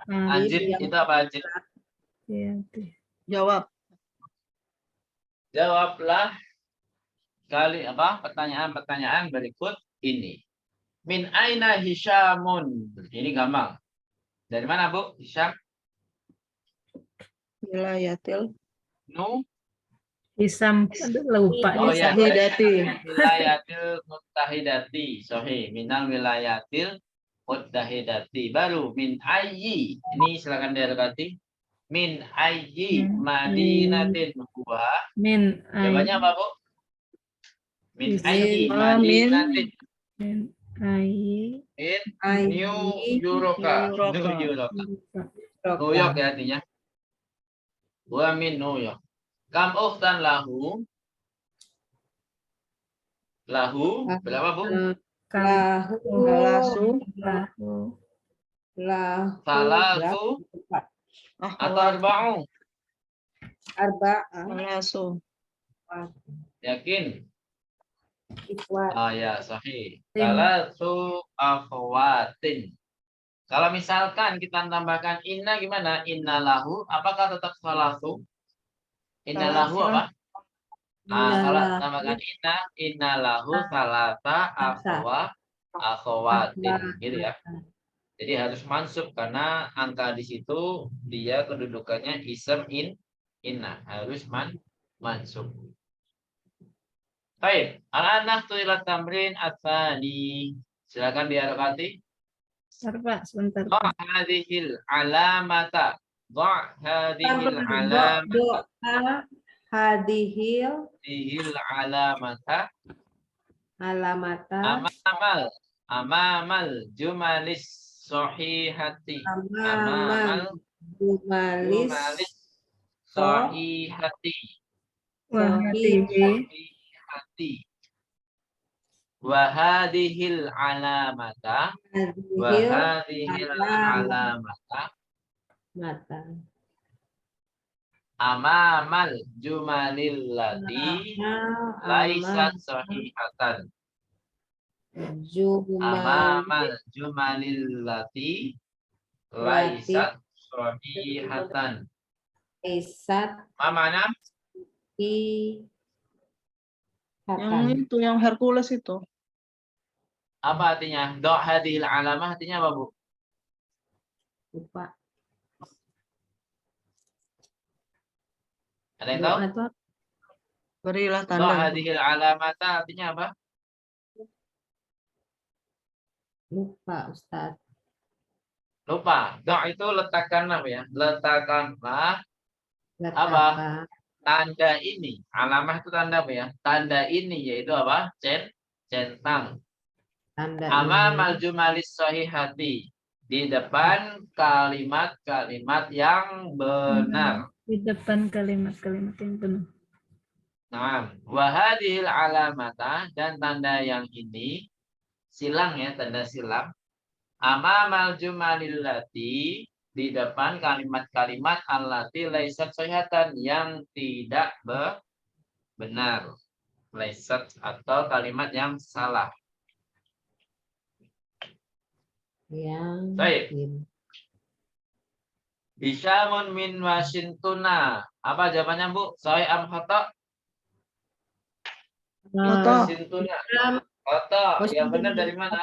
Ajib itu apa ajib? Jawab. Jawablah pertanyaan-pertanyaan berikut ini. Min aina Hisyamun. Ini gampang. Dari mana, Bu? Hisyam? Wilayatil Nu? Hisam, aduh lupa. Oh ya, Mutahidati. wilayatil muttahidati. Sahih. Minal wilayatil muttahidati. Baru min ayyi. Ini silakan dihargai. Min ayyi madinatin huwa. Min Jawabannya apa, Bu? Min Min ayyi min madinatin. min ai In Ayyi New Euroka. New York. New Euroka. New York ya artinya. Wa min New York. Kam ukhtan lahu. Lahu berapa, Bu? Lahu. lahu Lahu. Salatu atau arba'u? Arba'ah. Lasu. Yakin? Ikhwat. Oh ya, sahih. Salatu akhwatin. Kalau misalkan kita tambahkan inna gimana? Inna lahu, apakah tetap salatu? Inna lahu apa? Kalau tambahkan inna lahu salata akhwatin gitu ya. Jadi harus mansub karena angka di situ dia kedudukannya ism inna, harus mansub. Baik, al-anah ila tamrin atsani. Silakan diharokati. Pak, sebentar. Dha' hadhil alamata. Dha' hadhil alamata. Hadihil Hadhil alamata. alamata Amamal jumalis sahihati. amamal jumalis Jumalis sahihati. Wahadihi Wahadihil alamata. Wahadihil alamata. mata Amamal jumalil lati laisat sahihatan. Amamal jumalil lati laisat sahihatan. Isat Apa mana? di Yang itu, yang Hercules itu. Apa artinya? Do' hadhil alamah artinya apa, Bu? lupa. Ada yang tahu? Atau Berilah Do' tanda. hadhil alamata artinya apa? lupa Ustaz. Lupa. Do' itu letakkan apa ya? Letakkanlah Letakkan tanda ini. Alamah itu tanda apa ya? Tanda ini yaitu apa? Centang. tanda Amamal jumalis sahihati. Di depan kalimat-kalimat yang benar. di depan kalimat-kalimat yang benar. Nah, wahadihil alamata dan tanda yang ini silang ya, tanda silang. Amamal jumalil lati di depan kalimat-kalimat allati laisat sahihatan yang tidak benar. Laisat atau kalimat yang salah. yang Baik. Hisyamun min Washingtona. Apa jawabannya, Bu? Sahih am khata'? Khata'. Washingtona. Khata'. Yang benar dari mana?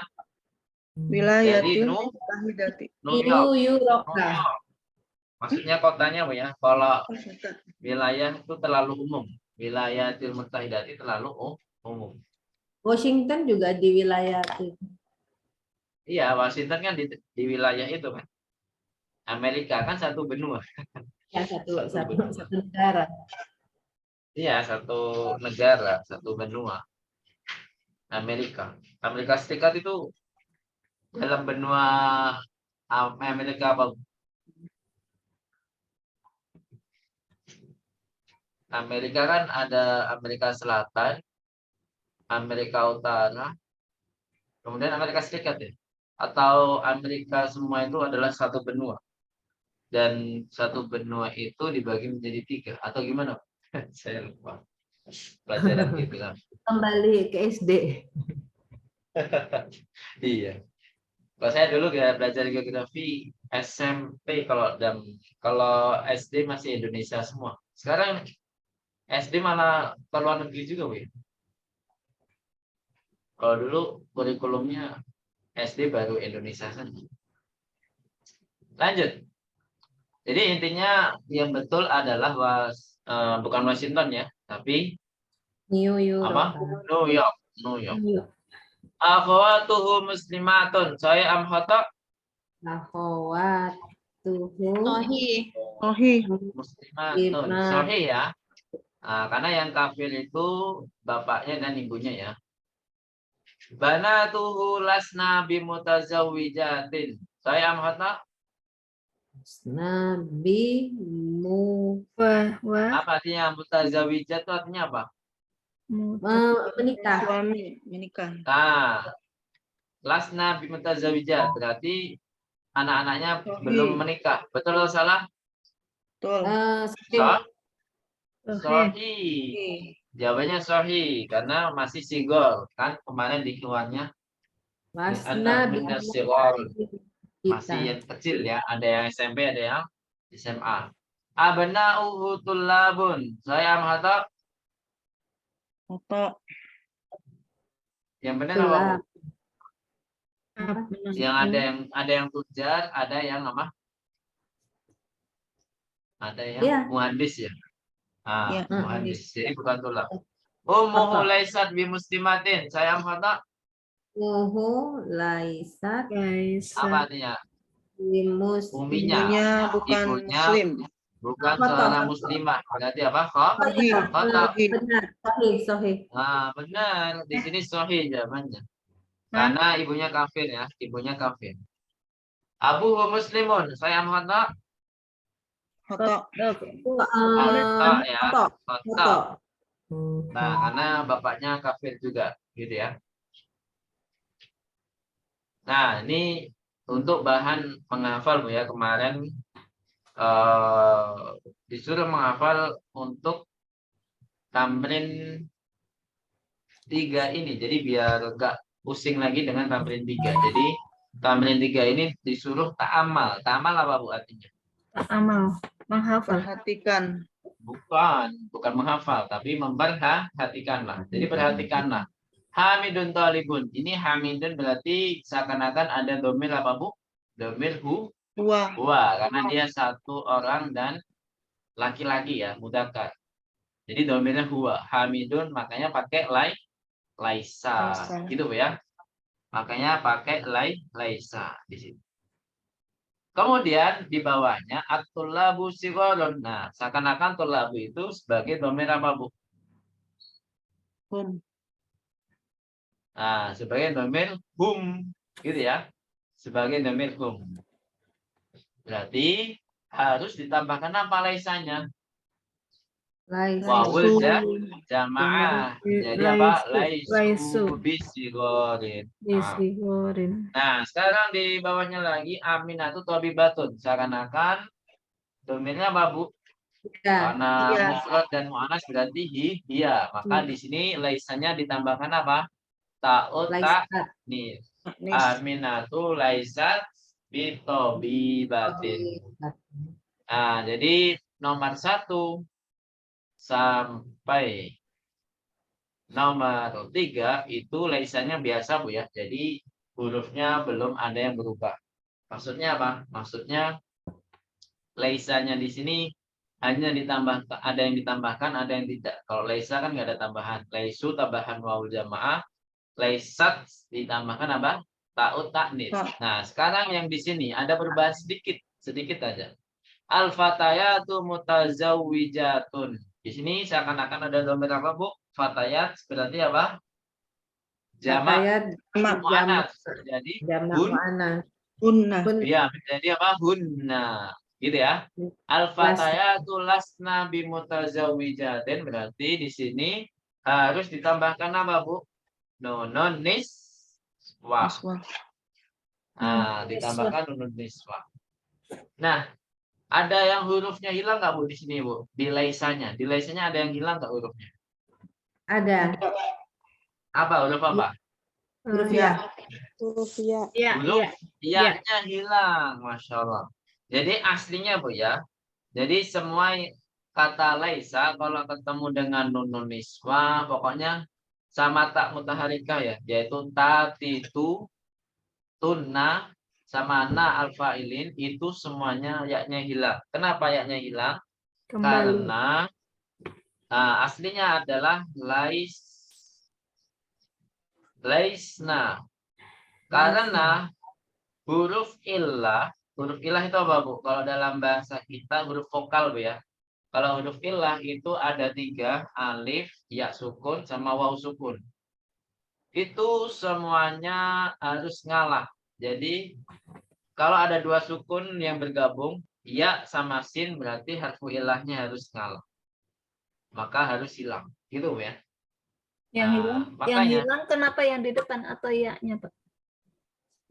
Dari Wilayatil Mutahidati. New York. New Yuroka. York. Maksudnya kotanya, Bu ya. Kalau wilayah itu terlalu umum. Wilayatil Mutahidati terlalu umum. Washington juga di wilayah itu. Iya, Washington kan di wilayah itu kan. Amerika kan satu benua. Ya, satu Satu benua. negara. Iya, satu negara, satu benua. Amerika. Amerika Serikat itu dalam benua Amerika apa? Amerika kan ada Amerika Selatan, Amerika Utara, kemudian Amerika Serikat ya. Atau Amerika semua itu adalah satu benua. Dan satu benua itu dibagi menjadi 3. Atau gimana? Saya lupa. Pelajaran gitu kan. Kembali ke SD. Iya. Kalau saya dulu belajar geografi SMP, kalau SD masih Indonesia semua. Sekarang SD malah ke luar negeri juga, Bu. Kalau dulu kurikulumnya SD baru Indonesia saja. Lanjut. Jadi intinya yang betul adalah bukan Washington ya, tapi New York. apa? New York. New York. New York. Akhwatuhu muslimatun. Saya am khata Akhwatuhu Sohi. Sohi. muslimatun. Muslimat. Sahih ya. Nah, karena yang kafir itu bapaknya dan ibunya ya. Banatuhu lasna bimutazawwijatin. Saya am khata Nabi mu apa artinya mutazawijat itu artinya apa? menikah. Suami menikah. Nah, lasna bimutazawijat berarti anak-anaknya Sahih. belum menikah. Betul atau salah? Betul. Sah? Sahih. Sahih. Jawabannya sahih karena masih single kan kemarin di keluarnya Wasna minas sighar. kita. Masih yang kecil ya, ada yang SMP, ada yang SMA. Abna'uhu tullabun. Saya am khata Khata. yang benar apa, Bu? Tulab. Yang ada yang tujar, ada yang apa? Ada yang Iya. muhandis ya. Ya, Muhandis. Jadi bukan tulab. Ummuhu laisat bimuslimatin. Saya am khata Muhu laisat apa artinya? limus. Uminya. Ibunya bukan Ibunya muslim. bukan Khata. seorang muslimah. Berarti apa? Sahih. Khata. Sahih. Benar. Sahih. Sahih. Nah, benar. Di sini sahih jawabannya. Karena ibunya kafir ya, ibunya kafir. Abu muslimun. Saya am khata Khata. khata ya. Khata. Khata. Hmm. Nah, karena bapaknya kafir juga, gitu ya. Nah, ini untuk bahan menghafal Bu ya. Kemarin disuruh menghafal untuk tamrin 3 ini. Jadi biar enggak pusing lagi dengan tamrin 3. Jadi tamrin 3 ini disuruh ta'amal. Ta'amal apa Bu artinya? Amal. Menghafal. Perhatikan. Bukan menghafal, tapi memperhatikanlah. Jadi perhatikanlah. Hamidun talibun. Ini hamidun berarti seakan-akan ada domir apa Bu? Domir Dua. karena dia satu orang dan laki-laki ya, mudzakkar. Jadi domirnya huwa. Hamidun makanya pakai laisa. Laisa. Gitu Bu ya. Makanya pakai laisa di sini. Kemudian di bawahnya at-tullabu sigharun. Nah, seakan-akan tullabu itu sebagai domir apa Bu? Hum. Nah, sebagai domir hum, gitu ya. Sebagai domir hum. Berarti harus ditambahkan apa laisanya? Wawul jamaah. Jadi apa? Laisu bisigharin. Nah, sekarang di bawahnya lagi aminatu thabibatun. Seakan-akan domirnya apa Bu? Ya. Karena Iya. mufrad dan mu'annas berarti iya. Maka di sini laisanya ditambahkan apa? Ta'ut Laisat. nih. Nis. Aminatu laisat bitobibatin. Nah, jadi nomor 1 sampai nomor 3 itu laisanya biasa Bu ya. Jadi hurufnya belum ada yang berubah. Maksudnya apa? Maksudnya laisanya di sini hanya ditambah, ada yang ditambahkan, ada yang tidak. Kalau laisa kan nggak ada tambahan. Laisu tambahan wawul jamaah, laisat ditambahkan apa? Ta'ut ta'nis. Nah, sekarang yang di sini ada perubahan sedikit aja. Al-fatayatu mutazawwijatun. Di sini seakan-akan ada domir apa, Bu? Fatayat berarti apa? Jamak mu'annas. Jadi Jamak hun. mu'annas. Hunna. Iya, jadi apa? Hunna. Gitu ya. Al-fatayatu lasna bimutazawwijatin berarti di sini harus ditambahkan apa, Bu? Nunun niswah. Niswah. Nah, ditambahkan nunun niswah. Nah, ada yang hurufnya hilang nggak Bu di sini Bu? Di laisanya. Di laisanya ada yang hilang nggak hurufnya? Ada. Apa huruf apa? Huruf Ya. ya. Huruf ya-nya hilang, Masya Allah. Jadi aslinya Bu ya. Jadi semua kata laisa kalau ketemu dengan nunun niswah pokoknya sama tak mutaharikah ya, yaitu tatitu, tunna sama na al-fa'ilin itu semuanya yaknya hilang. Kenapa yaknya hilang? Kembali. Karena aslinya adalah laisna. Karena huruf illah itu apa, Bu? Kalau dalam bahasa kita huruf vokal, Bu ya. Kalau huruf illah itu ada 3, alif, ya sukun, sama waw sukun. Itu semuanya harus ngalah. Jadi kalau ada 2 sukun yang bergabung, ya sama sin, berarti harfu ilahnya harus ngalah. Maka harus hilang. Gitu ya. Yang Nah, hilang, makanya kenapa yang di depan atau ya-nya, Pak?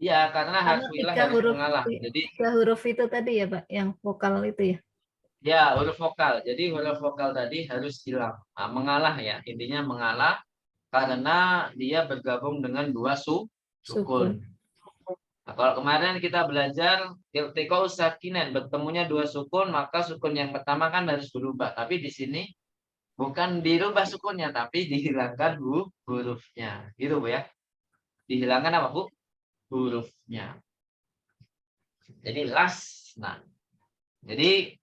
ya karena Karena harfu ilah 3 harus huruf, mengalah. Jadi 3 huruf itu tadi ya, Pak, yang vokal itu ya. ya huruf vokal. Jadi huruf vokal tadi harus hilang. Nah, mengalah ya. Intinya mengalah karena dia bergabung dengan 2 sukun. Nah, kalau kemarin kita belajar iltiqa'u sakinen, bertemunya 2 sukun, maka sukun yang pertama kan harus berubah. Tapi di sini bukan dirubah sukunnya, tapi dihilangkan hurufnya. Gitu, Bu ya. Dihilangkan apa, Bu? Hurufnya. Jadi lasna. Jadi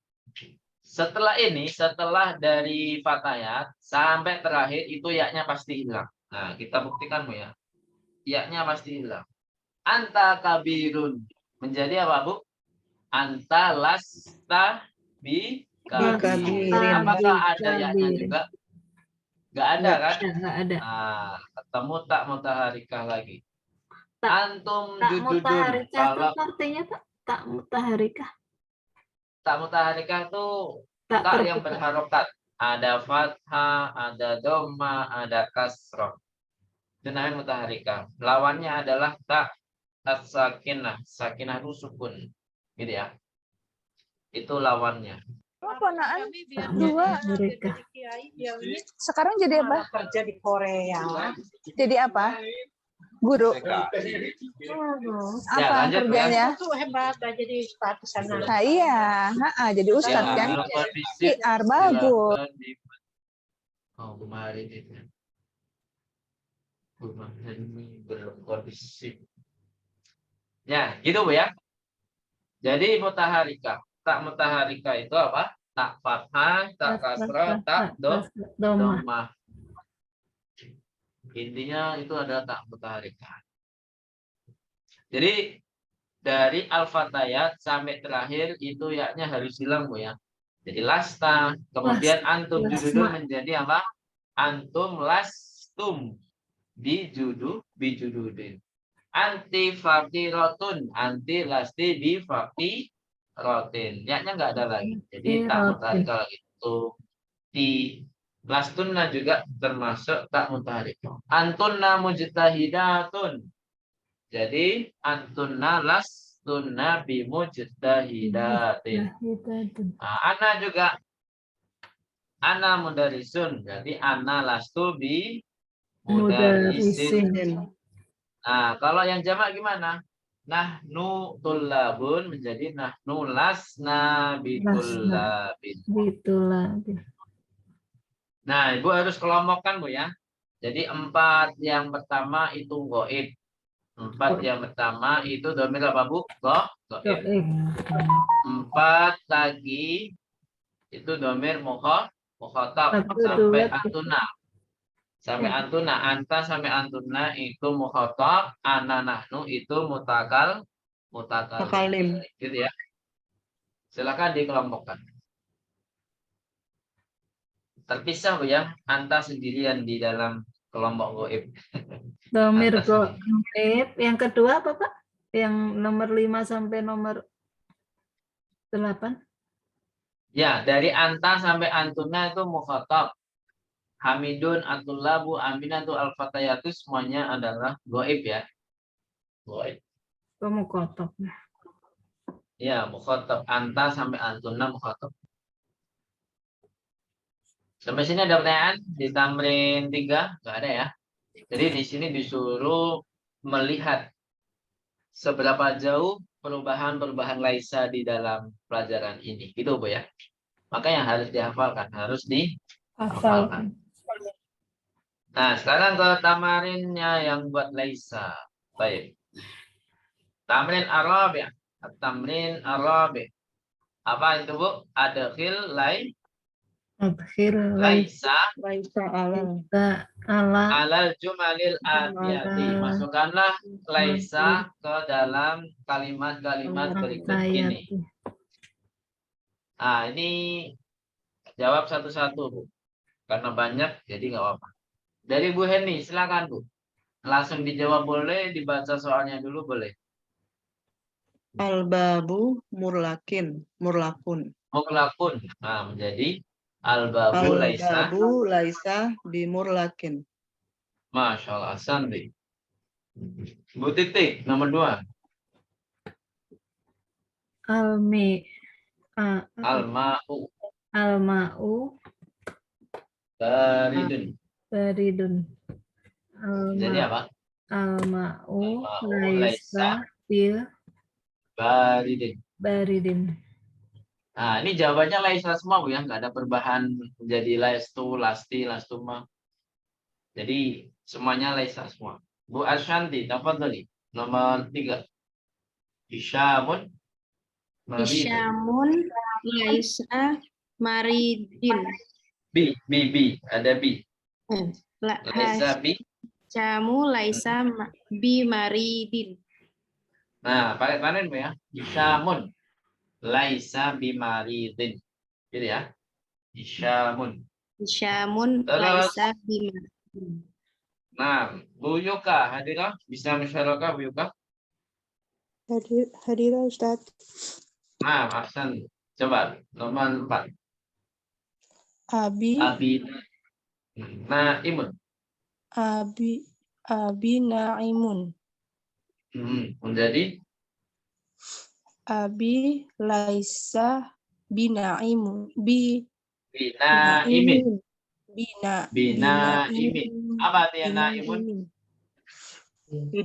setelah dari fatayat sampai terakhir itu yaknya pasti hilang. Nah, kita buktikan, Bu ya. Yaknya pasti hilang. Anta kabirun menjadi apa, Bu? Anta lasta bi kabirin. Apakah ada yaknya juga? Nggak ada kan? Nggak ada. Nah, ketemu tak mutaharikah lagi. Tak- Antum Tak jududun. mutaharikah itu Kalau artinya, Pak? Tak mutaharikah. tak mutaharikah itu Tak tak yang terbuka. berharokat. Ada fathah, ada dhamma, ada kasroh. Itu namanya mutaharikah. Lawannya adalah tak as-sakinah. Sakinah itu sukun. Gitu ya. Itu lawannya. Ponaan Tak dua mutaharikah. sekarang jadi apa? Kerja di Korea. Jadi apa? Guru. Ya, Apa lanjut, kerjanya? Itu hebat, udah jadi status sana. Nah, iya, jadi ustadz kan? dalam kondisi PR bagus. silakan di- Oh, kemarin itu. Kemarin berkondisi. Ya, gitu, Bu ya. Jadi mutaharikah. Tak mutaharikah itu apa? Tak fathah, tak kasrah, tak Doma. dhammah. Intinya itu adalah tak mutaharikah. Jadi dari al-fatayat sampai terakhir itu yaknya harus hilang, Bu ya. Jadi lasta, kemudian antum jududun menjadi apa? Antum lastum bijududin. Anti fakirotun, anti lasti bi fakirotin. Yaknya nggak ada lagi. Jadi tak mutaharikah lagi. Itu di lastunna juga termasuk tak mutaharikah. Antunna mujtahidatun. Jadi antunna lastunna bi mujtahidatin. Nah, ana juga ana mudarisun. Jadi ana lastu bi mudarisin. Nah, kalau yang jamak gimana? Nahnu tullabun menjadi nahnu lasna bitullabin. Itulah. Nah, Ibu harus kelompokkan, Bu ya. Jadi 4 yang pertama itu goib. 4 yang pertama itu dhamir apa, Bu? Goib. 4 lagi itu dhamir mukhatab sampai antuna. Sampai antuna, anta sampai antuna itu mukhatab, ana nahnu itu mutakalim. Gitu ya. Silakan dikelompokkan. Terpisah, Bu ya, anta sendirian di dalam kelompok goib. Dhamir Atas goib. Yang kedua apa, Pak? Yang nomor 5 sampai nomor 8. Ya, dari anta sampai antuna itu mukhatab. Hamidun, atullabu, aminatu, al-fatayatu semuanya adalah goib ya. Goib. Kamu kotok. Ya, mukhatab. Anta sampai antuna mukhatab. Sampai sini ada pertanyaan di tamrin 3? Nggak ada ya. Jadi di sini disuruh melihat seberapa jauh perubahan-perubahan laisa di dalam pelajaran ini. Gitu, Bu ya. Maka yang harus dihafalkan, harus dihafalkan. Nah, sekarang ke tamarinnya yang buat laisa. Baik. Tamrin arabi. Tamrin arabi. Apa itu, Bu? Adkhil Adkhil laisa Laisa alal. laisa ala alal jumalil atiyati. Masukkanlah laisa ke dalam kalimat-kalimat berikut ini. ayati. Nah, ini jawab satu-satu, Bu. Karena banyak, jadi nggak apa-apa. Dari Bu Heni, silakan, Bu. Langsung dijawab boleh, dibaca soalnya dulu boleh. Al-babu murlakin. Murlakun. Muklakun. Nah, menjadi al-babu laisa. Al-babu laisa bimurlakin. Masya Allah, Sandi. Bu Titik, nomor 2. Almi Al-ma'u alma'u baridun. baridun. Jadi apa? Alma'u Al-ma'u laisa bil Baridin. baridin. Nah, ini jawabannya laisa semua, Bu, ya. Nggak ada perubahan menjadi laistu, lasti, lastuma. Jadi, semuanya laisa semua. Bu Ashanti, tafadhali. Nomor 3. Hisyamun maridun. Isyamun laisa maridin. Bi. Ada bi. Laisa bi. Isyamu laisa bi maridin. Nah, panen, Bu, ya. Hisyamun laisa bi maridin. Gitu ya. Hisyamun. Isyamun Terus. laisa bi maridin. Nah, Bu Yuka, hadirah? Bisa musyarakah, Bu Yuka? Hadirah Ustaz. Nah, Ahsan. Coba, nomor 4. Abi Abi. Naimun. Abi naimun. Menjadi Abi laisa binaimun. binaimin. Binaimin. Apa artinya naimun?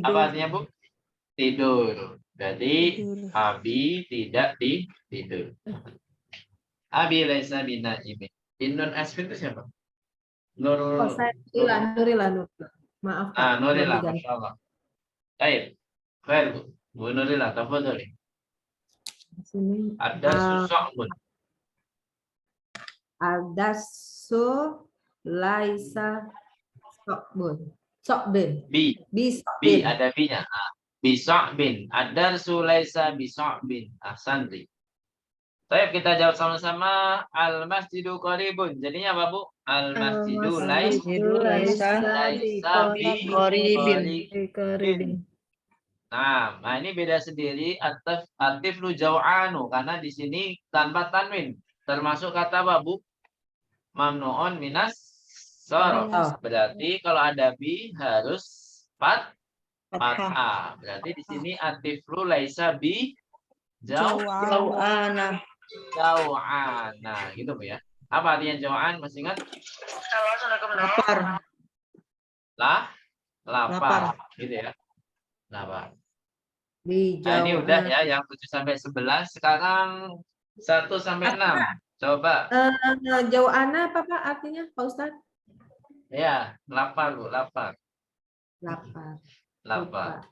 Apa artinya, Bu? Tidur. Jadi, Tidur. Abi tidak tidur. Abi laisa binaimin. Innun Asfin itu siapa? Oh, saya Nurila. Maaf, Pak. Nurila, Belum diganti. Masya Allah. Baik. Baik, Bu. Bu Nurila, tafadhali. Sini. Ada susokun. Adasu laisa sokbun. Bi. Bisokbin. Ada bi-nya. Bisokbin. Ada sulaisa bisokbin. Ahsanti. Baik, kita jawab sama-sama. Al-masjidu qaribun. Jadinya apa, Bu? Al-masjidu laisa bi qaribin. Nah, ini beda sendiri. Atiflu jau'anu. Karena di sini tanpa tanwin. Termasuk kata apa, Bu? Mamnu'un minas sorof. Berarti kalau ada bi harus fathah. Berarti di sini atiflu laisa bi Jau'ana. jau'ana. Gitu, Bu, ya. Apa artinya jau'an? Masih ingat? Lapar. Lapar. Gitu ya. Lapar. Di Nah, ini udah ya yang 7 sampai 11. Sekarang 1 sampai 6. Coba. Jauh ana apa Pak artinya Pak Ustadz? Ya, lapar, Bu, lapar. Lapar. Lapar.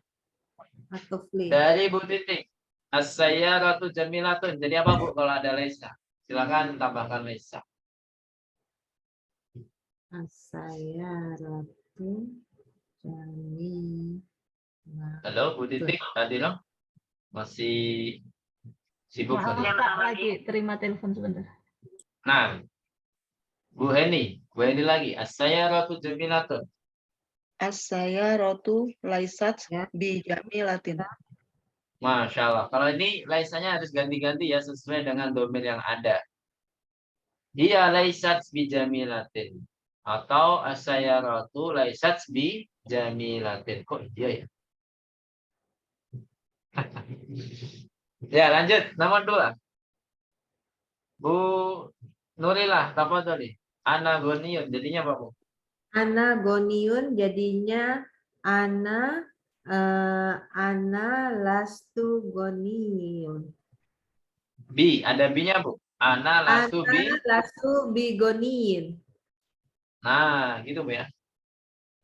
Atau fli. Dari Bu Titik. As-sayyaratu jamilatun. Jadi apa, Bu, kalau ada laisa? Silakan tambahkan laisa. As-sayyaratu jamilatun. Halo, Bu Titik, tadi dong. Masih sibuk tadi. Pak, lagi terima telepon sebentar. Nah, Bu Heni lagi. As-sayyaratu jamilatun. As-sayyaratu laisat Ya. bi jamilatin. Masya Allah. Kalau ini laisanya harus ganti-ganti ya sesuai dengan domir yang ada. Dia laisat bi jamilatin. Atau as-sayyaratu laisat bi jamilatin. Kok dia ya? Ya, lanjut. Nomor 2. Bu Nurilah, tafadhali. Anagoniun. Jadinya apa, Bu? Anagoniun jadinya ana lastu goniun. Bi, ada bi-nya, Bu. Ana lastu bi. Ana lastu bigoniin. Nah, gitu, Bu, ya.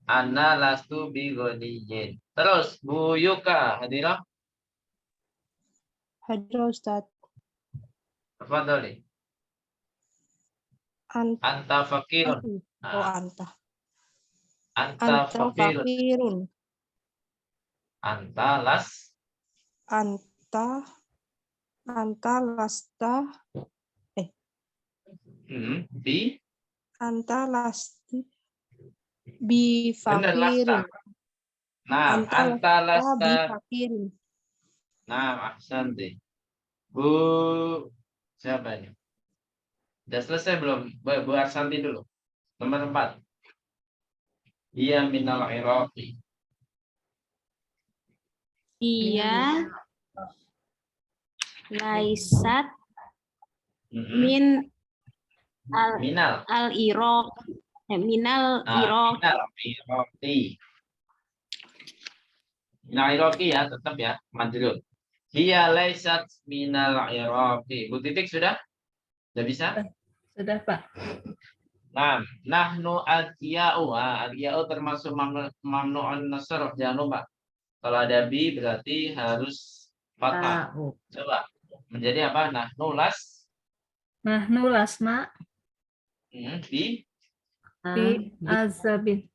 Ana lastu bi goniyin. Terus Bu Yuka, hadirah. Hadir Ustaz. Tafadhali. Anta. Anta fakirun. Oh, anta. Anta Anta fakirun. fakirun. Anta las. Anta. Anta lasta. Bi. Anta lasti. Bi Bener lasta. fakirin. Nah, anta Bi lasta. fakirin. Nah, ahsanti. Bu siapa ini? Udah selesai belum? Bu Arsanti dulu. Nomor 4. Iya minal Iraqi. Iya. Laisat Mhm. min Minal. al-Iraq. Minal Iraq. Minal Iraqi. Minal Iraqi ya, tetap ya, majrur. Hiya laisat minal Iraqi. Bu Titik sudah? Sudah bisa? Sudah, Pak. Nah, nahnu al-qiya'u. Al-qiya'u termasuk mamnu'un nasr, jangan lupa. Kalau ada bi berarti harus fathah. Tahu. Coba. Menjadi apa? Nahnu las. Nahnu lasna Bi bi azabin.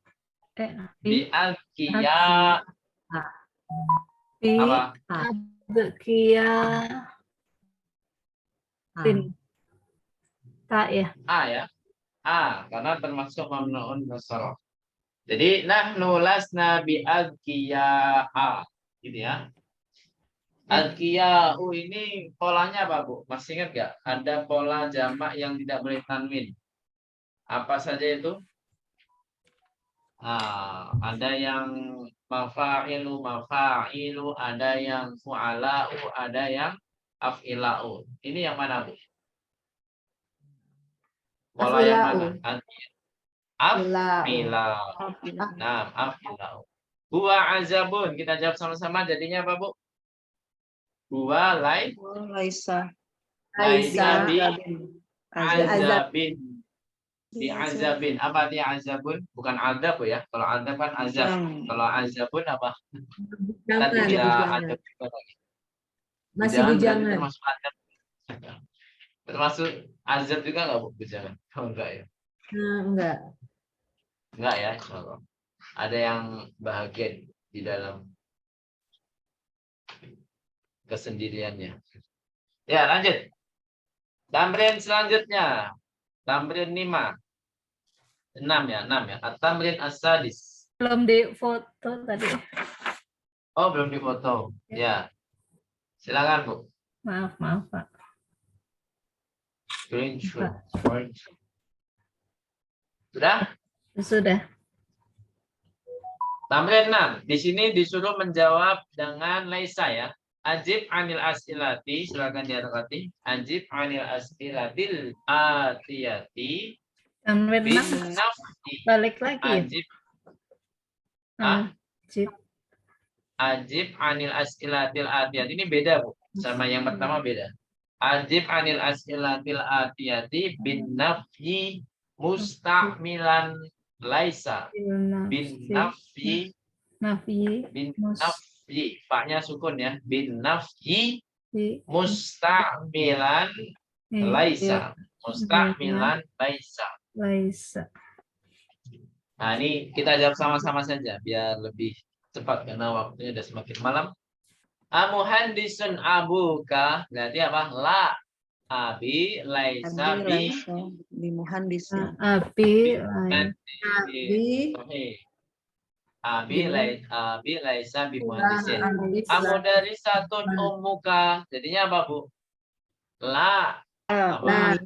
bi al-qiya. Bi Apa? adkiya tin. Tak ya. A ya. A karena termasuk mamnu'un nasr. Jadi nahnu lasna bi al-qiya'a. Gitu ya. Al-qiya'u ini polanya apa, Bu? Masih ingat nggak? Ada pola jamak yang tidak boleh tanwin. Apa saja itu? Ada yang mafa'ilu, ada yang fu'ala'u, ada yang af'ila'u. Ini yang mana, Bu? Pola yang mana? Af'ila'u. Nah, af'ila'u. Huwa azabun. Kita jawab sama-sama jadinya apa, Bu? Huwa Laisa. laisa bi Azab. azabin. Di azabin. Apa dia azabun? Bukan adab ya. Kalau adab kan azab. Kalau azabun apa? Tadi kita adab juga lagi. Masih Bujangan berarti bujangan. termasuk adab. Termasuk azab juga nggak, Bu? Bujangan. Oh, enggak ya. Enggak. Enggak ya, insyaallah. Ada yang bahagia di dalam kesendiriannya. Ya, lanjut. Tamrin selanjutnya. Tamrin 5. 6 ya. At-tamrin as-sadis. Belum di foto tadi. Oh, belum difoto. Ya. Silakan, Bu. Maaf, Pak. Screenshot. Sudah? Sudah. Tamrin 6. Di sini disuruh menjawab dengan laisa ya. Ajib anil as'ilati. Silakan diharapati. Ajib anil as'ilatil atiyati. Tamrin Bin 6 nafsi. balik lagi. Ajib. Ajib. Ajib anil as'ilatil atiyati. Ini beda, Bu. Sama yang pertama beda. Ajib anil as'ilatil atiyati bin nafyi musta'milan laisa. Bin nafyi. Bin nafyi. Paknya sukun ya. Bin nafyi musta'milan laisa. Musta'milan laisa. Laisa. Nah, ini kita jawab sama-sama saja biar lebih cepat karena waktunya sudah semakin malam. Amuhandisun abuka berarti apa? La. Abi laisa bi muhandisin. Abi. Abi laisa bi muhandisin. Amudarisatun ummuka. Jadinya apa, Bu? La. Apa?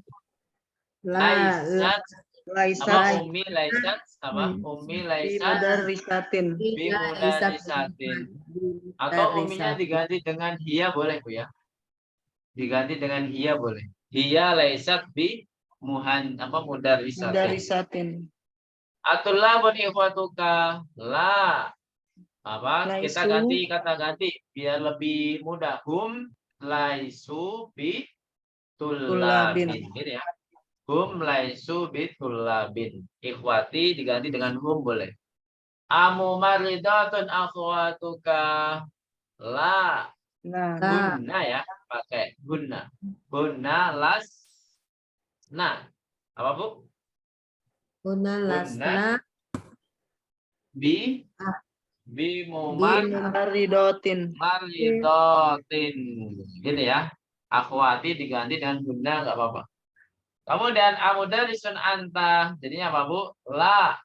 Laisat. Apa ummi laisat? Apa? Ummi laisat. Mudarrisatin. Bimudarisatin. Atau umminya diganti dengan hiya boleh, Bu ya? Diganti dengan hiya boleh. Hiya laisat bi mudarrisatin. Mudarrisatin. Atullah bani ikhwatuka. La. Apa? Kita Laisu. ganti kata ganti biar lebih mudah. Hum laisu bi tulabin. Gitu ya. Hum laisu bi tulabin. Ikhwati diganti dengan hum boleh. Amu maridatun akhwatuka. La. Nah, Hunna ya. pakai guna. Guna lasna. Apa Bu? Guna lasna Bi Ah. bimumar Maridotin. maridotin. Gitu ya. Akhwati diganti dengan guna nggak apa-apa. Kemudian amudarisun anta. Jadinya apa Bu? La.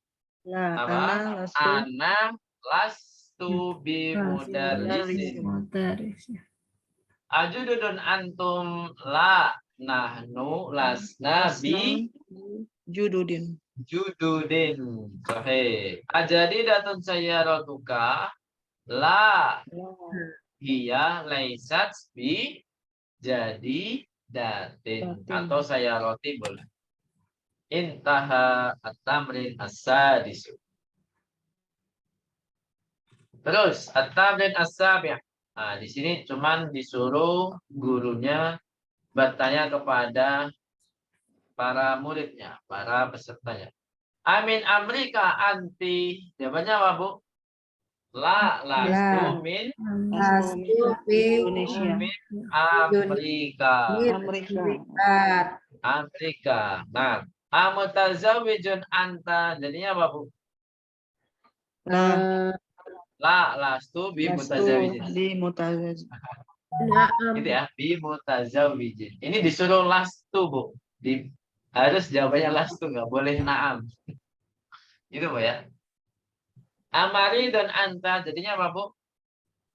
La, Apa? ana, lastu, Ana lastu bimudarrisin. Mudaris. Ajududun antum la nahnu lasna bi jududin. jududin. Sahih. Ajadidatun sayyaratuka la hiya laisat bi jadi datin atau sayyarati boleh. Intaha at-tamrin as-sadis. Terus at-tamrin as-sabi'. Nah, di sini cuman disuruh gurunya bertanya kepada para muridnya, para pesertanya. Amin amrika anti. Jawabannya apa, Bu? La lastu min lastu fi Indonesia. Amerika. Amerika. Amerika. Nah, amutazawijun anta. Jadinya apa, Bu? La, La lastu bi lastu mutazawijin. di mutazawij. Gitu ya, bi mutazawijin. Ini disuruh lastu, Bu. Harus jawabannya lastu, nggak boleh naam. Itu, Bu ya. Amari dan anta jadinya apa, Bu?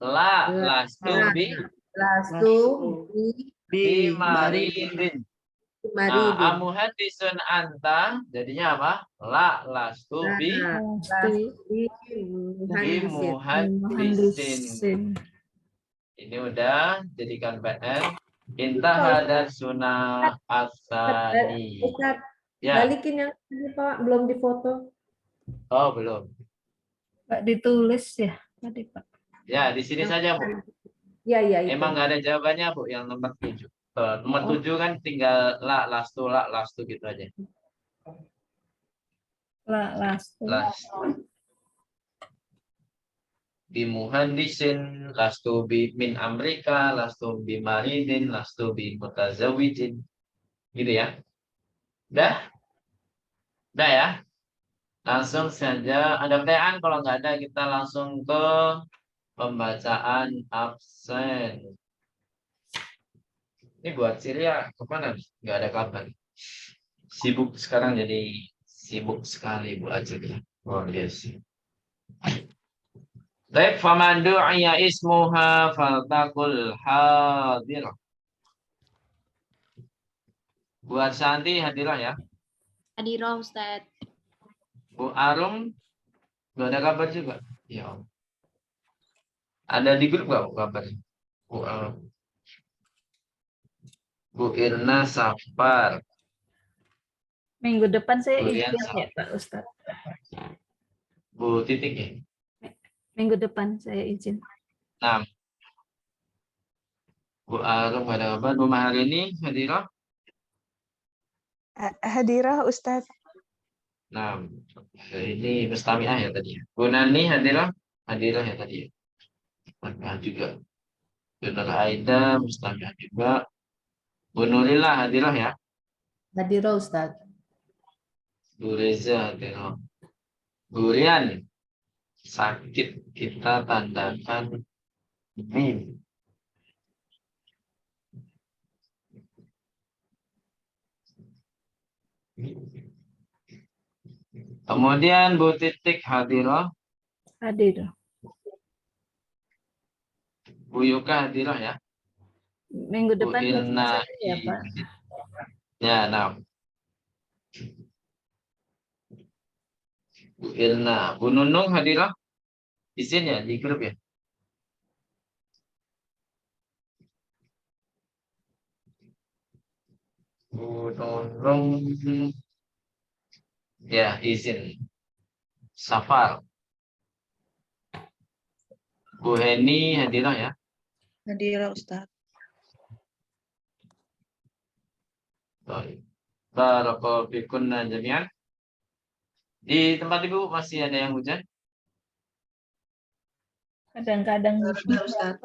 La lastu bi Bi maridin. maridin. Amuhadisun anta jadinya apa? La lastu bi muhadisin. Ini udah jadikan PR. Intahadar sunnah asani. Ustaz, Ya. balikin yang tadi Pak, belum difoto. Oh, belum. Pak ditulis ya tadi Pak. Ya, di sini saja, Bu. Iya, itu. Emang nggak ada jawabannya, Bu, yang nomor 7. Nomor 7 kan tinggal la lastu gitu aja. Lastu. Lastu. Bi muhandisin, lastu bi min Amerika, lastu bi maridin, lastu bi mutazawijin. Gitu ya. Udah? Udah ya? Langsung saja. Ada pertanyaan? Kalau nggak ada, kita langsung ke pembacaan absen. Ini buat Syria kemana? Nggak ada kabar. Sibuk sekarang, jadi sibuk sekali buat Syria. Luar biasa. Baik, faman du'iya ismuha faltaqul hadir. Buat Santi hadirah ya. Hadirah Ustaz. Bu Arum nggak ada kabar juga. Ya. Ada di grup nggak kabar? Bu Arum. Bu Irna Safar. Minggu depan saya Kemudian izin ya Pak Ustaz. Bu Titik ya. Minggu depan saya izin. Nah. Bu Arum nggak ada kabar. Bu Maharini hadirah. Hadirah Ustaz. Nah, ini Mustami'ah ya tadi. Bu Nani hadirah ya tadi. Mustami'ah juga. Bu Nur Aida Mustami'ah juga. Bu Nurillah hadirah ya. Hadirah Ustaz. Bu Reza hadirah. Bu Rian sakit, kita tandakan mim. Kemudian Bu Titik hadirah. Hadir. Bu Yuka hadirah ya. Minggu Bu depan Irna saya ya Pak. ya, nah. Bu Irna, Bu Nunung hadirah. Izin ya di grup ya. Bu Nunung ya izin. Safar. Bu Heni hadirah ya. Hadirah Ustaz. Baik. Barakallahu fikunna jami'an. Di tempat Ibu masih ada yang hujan? Kadang-kadang Ustaz.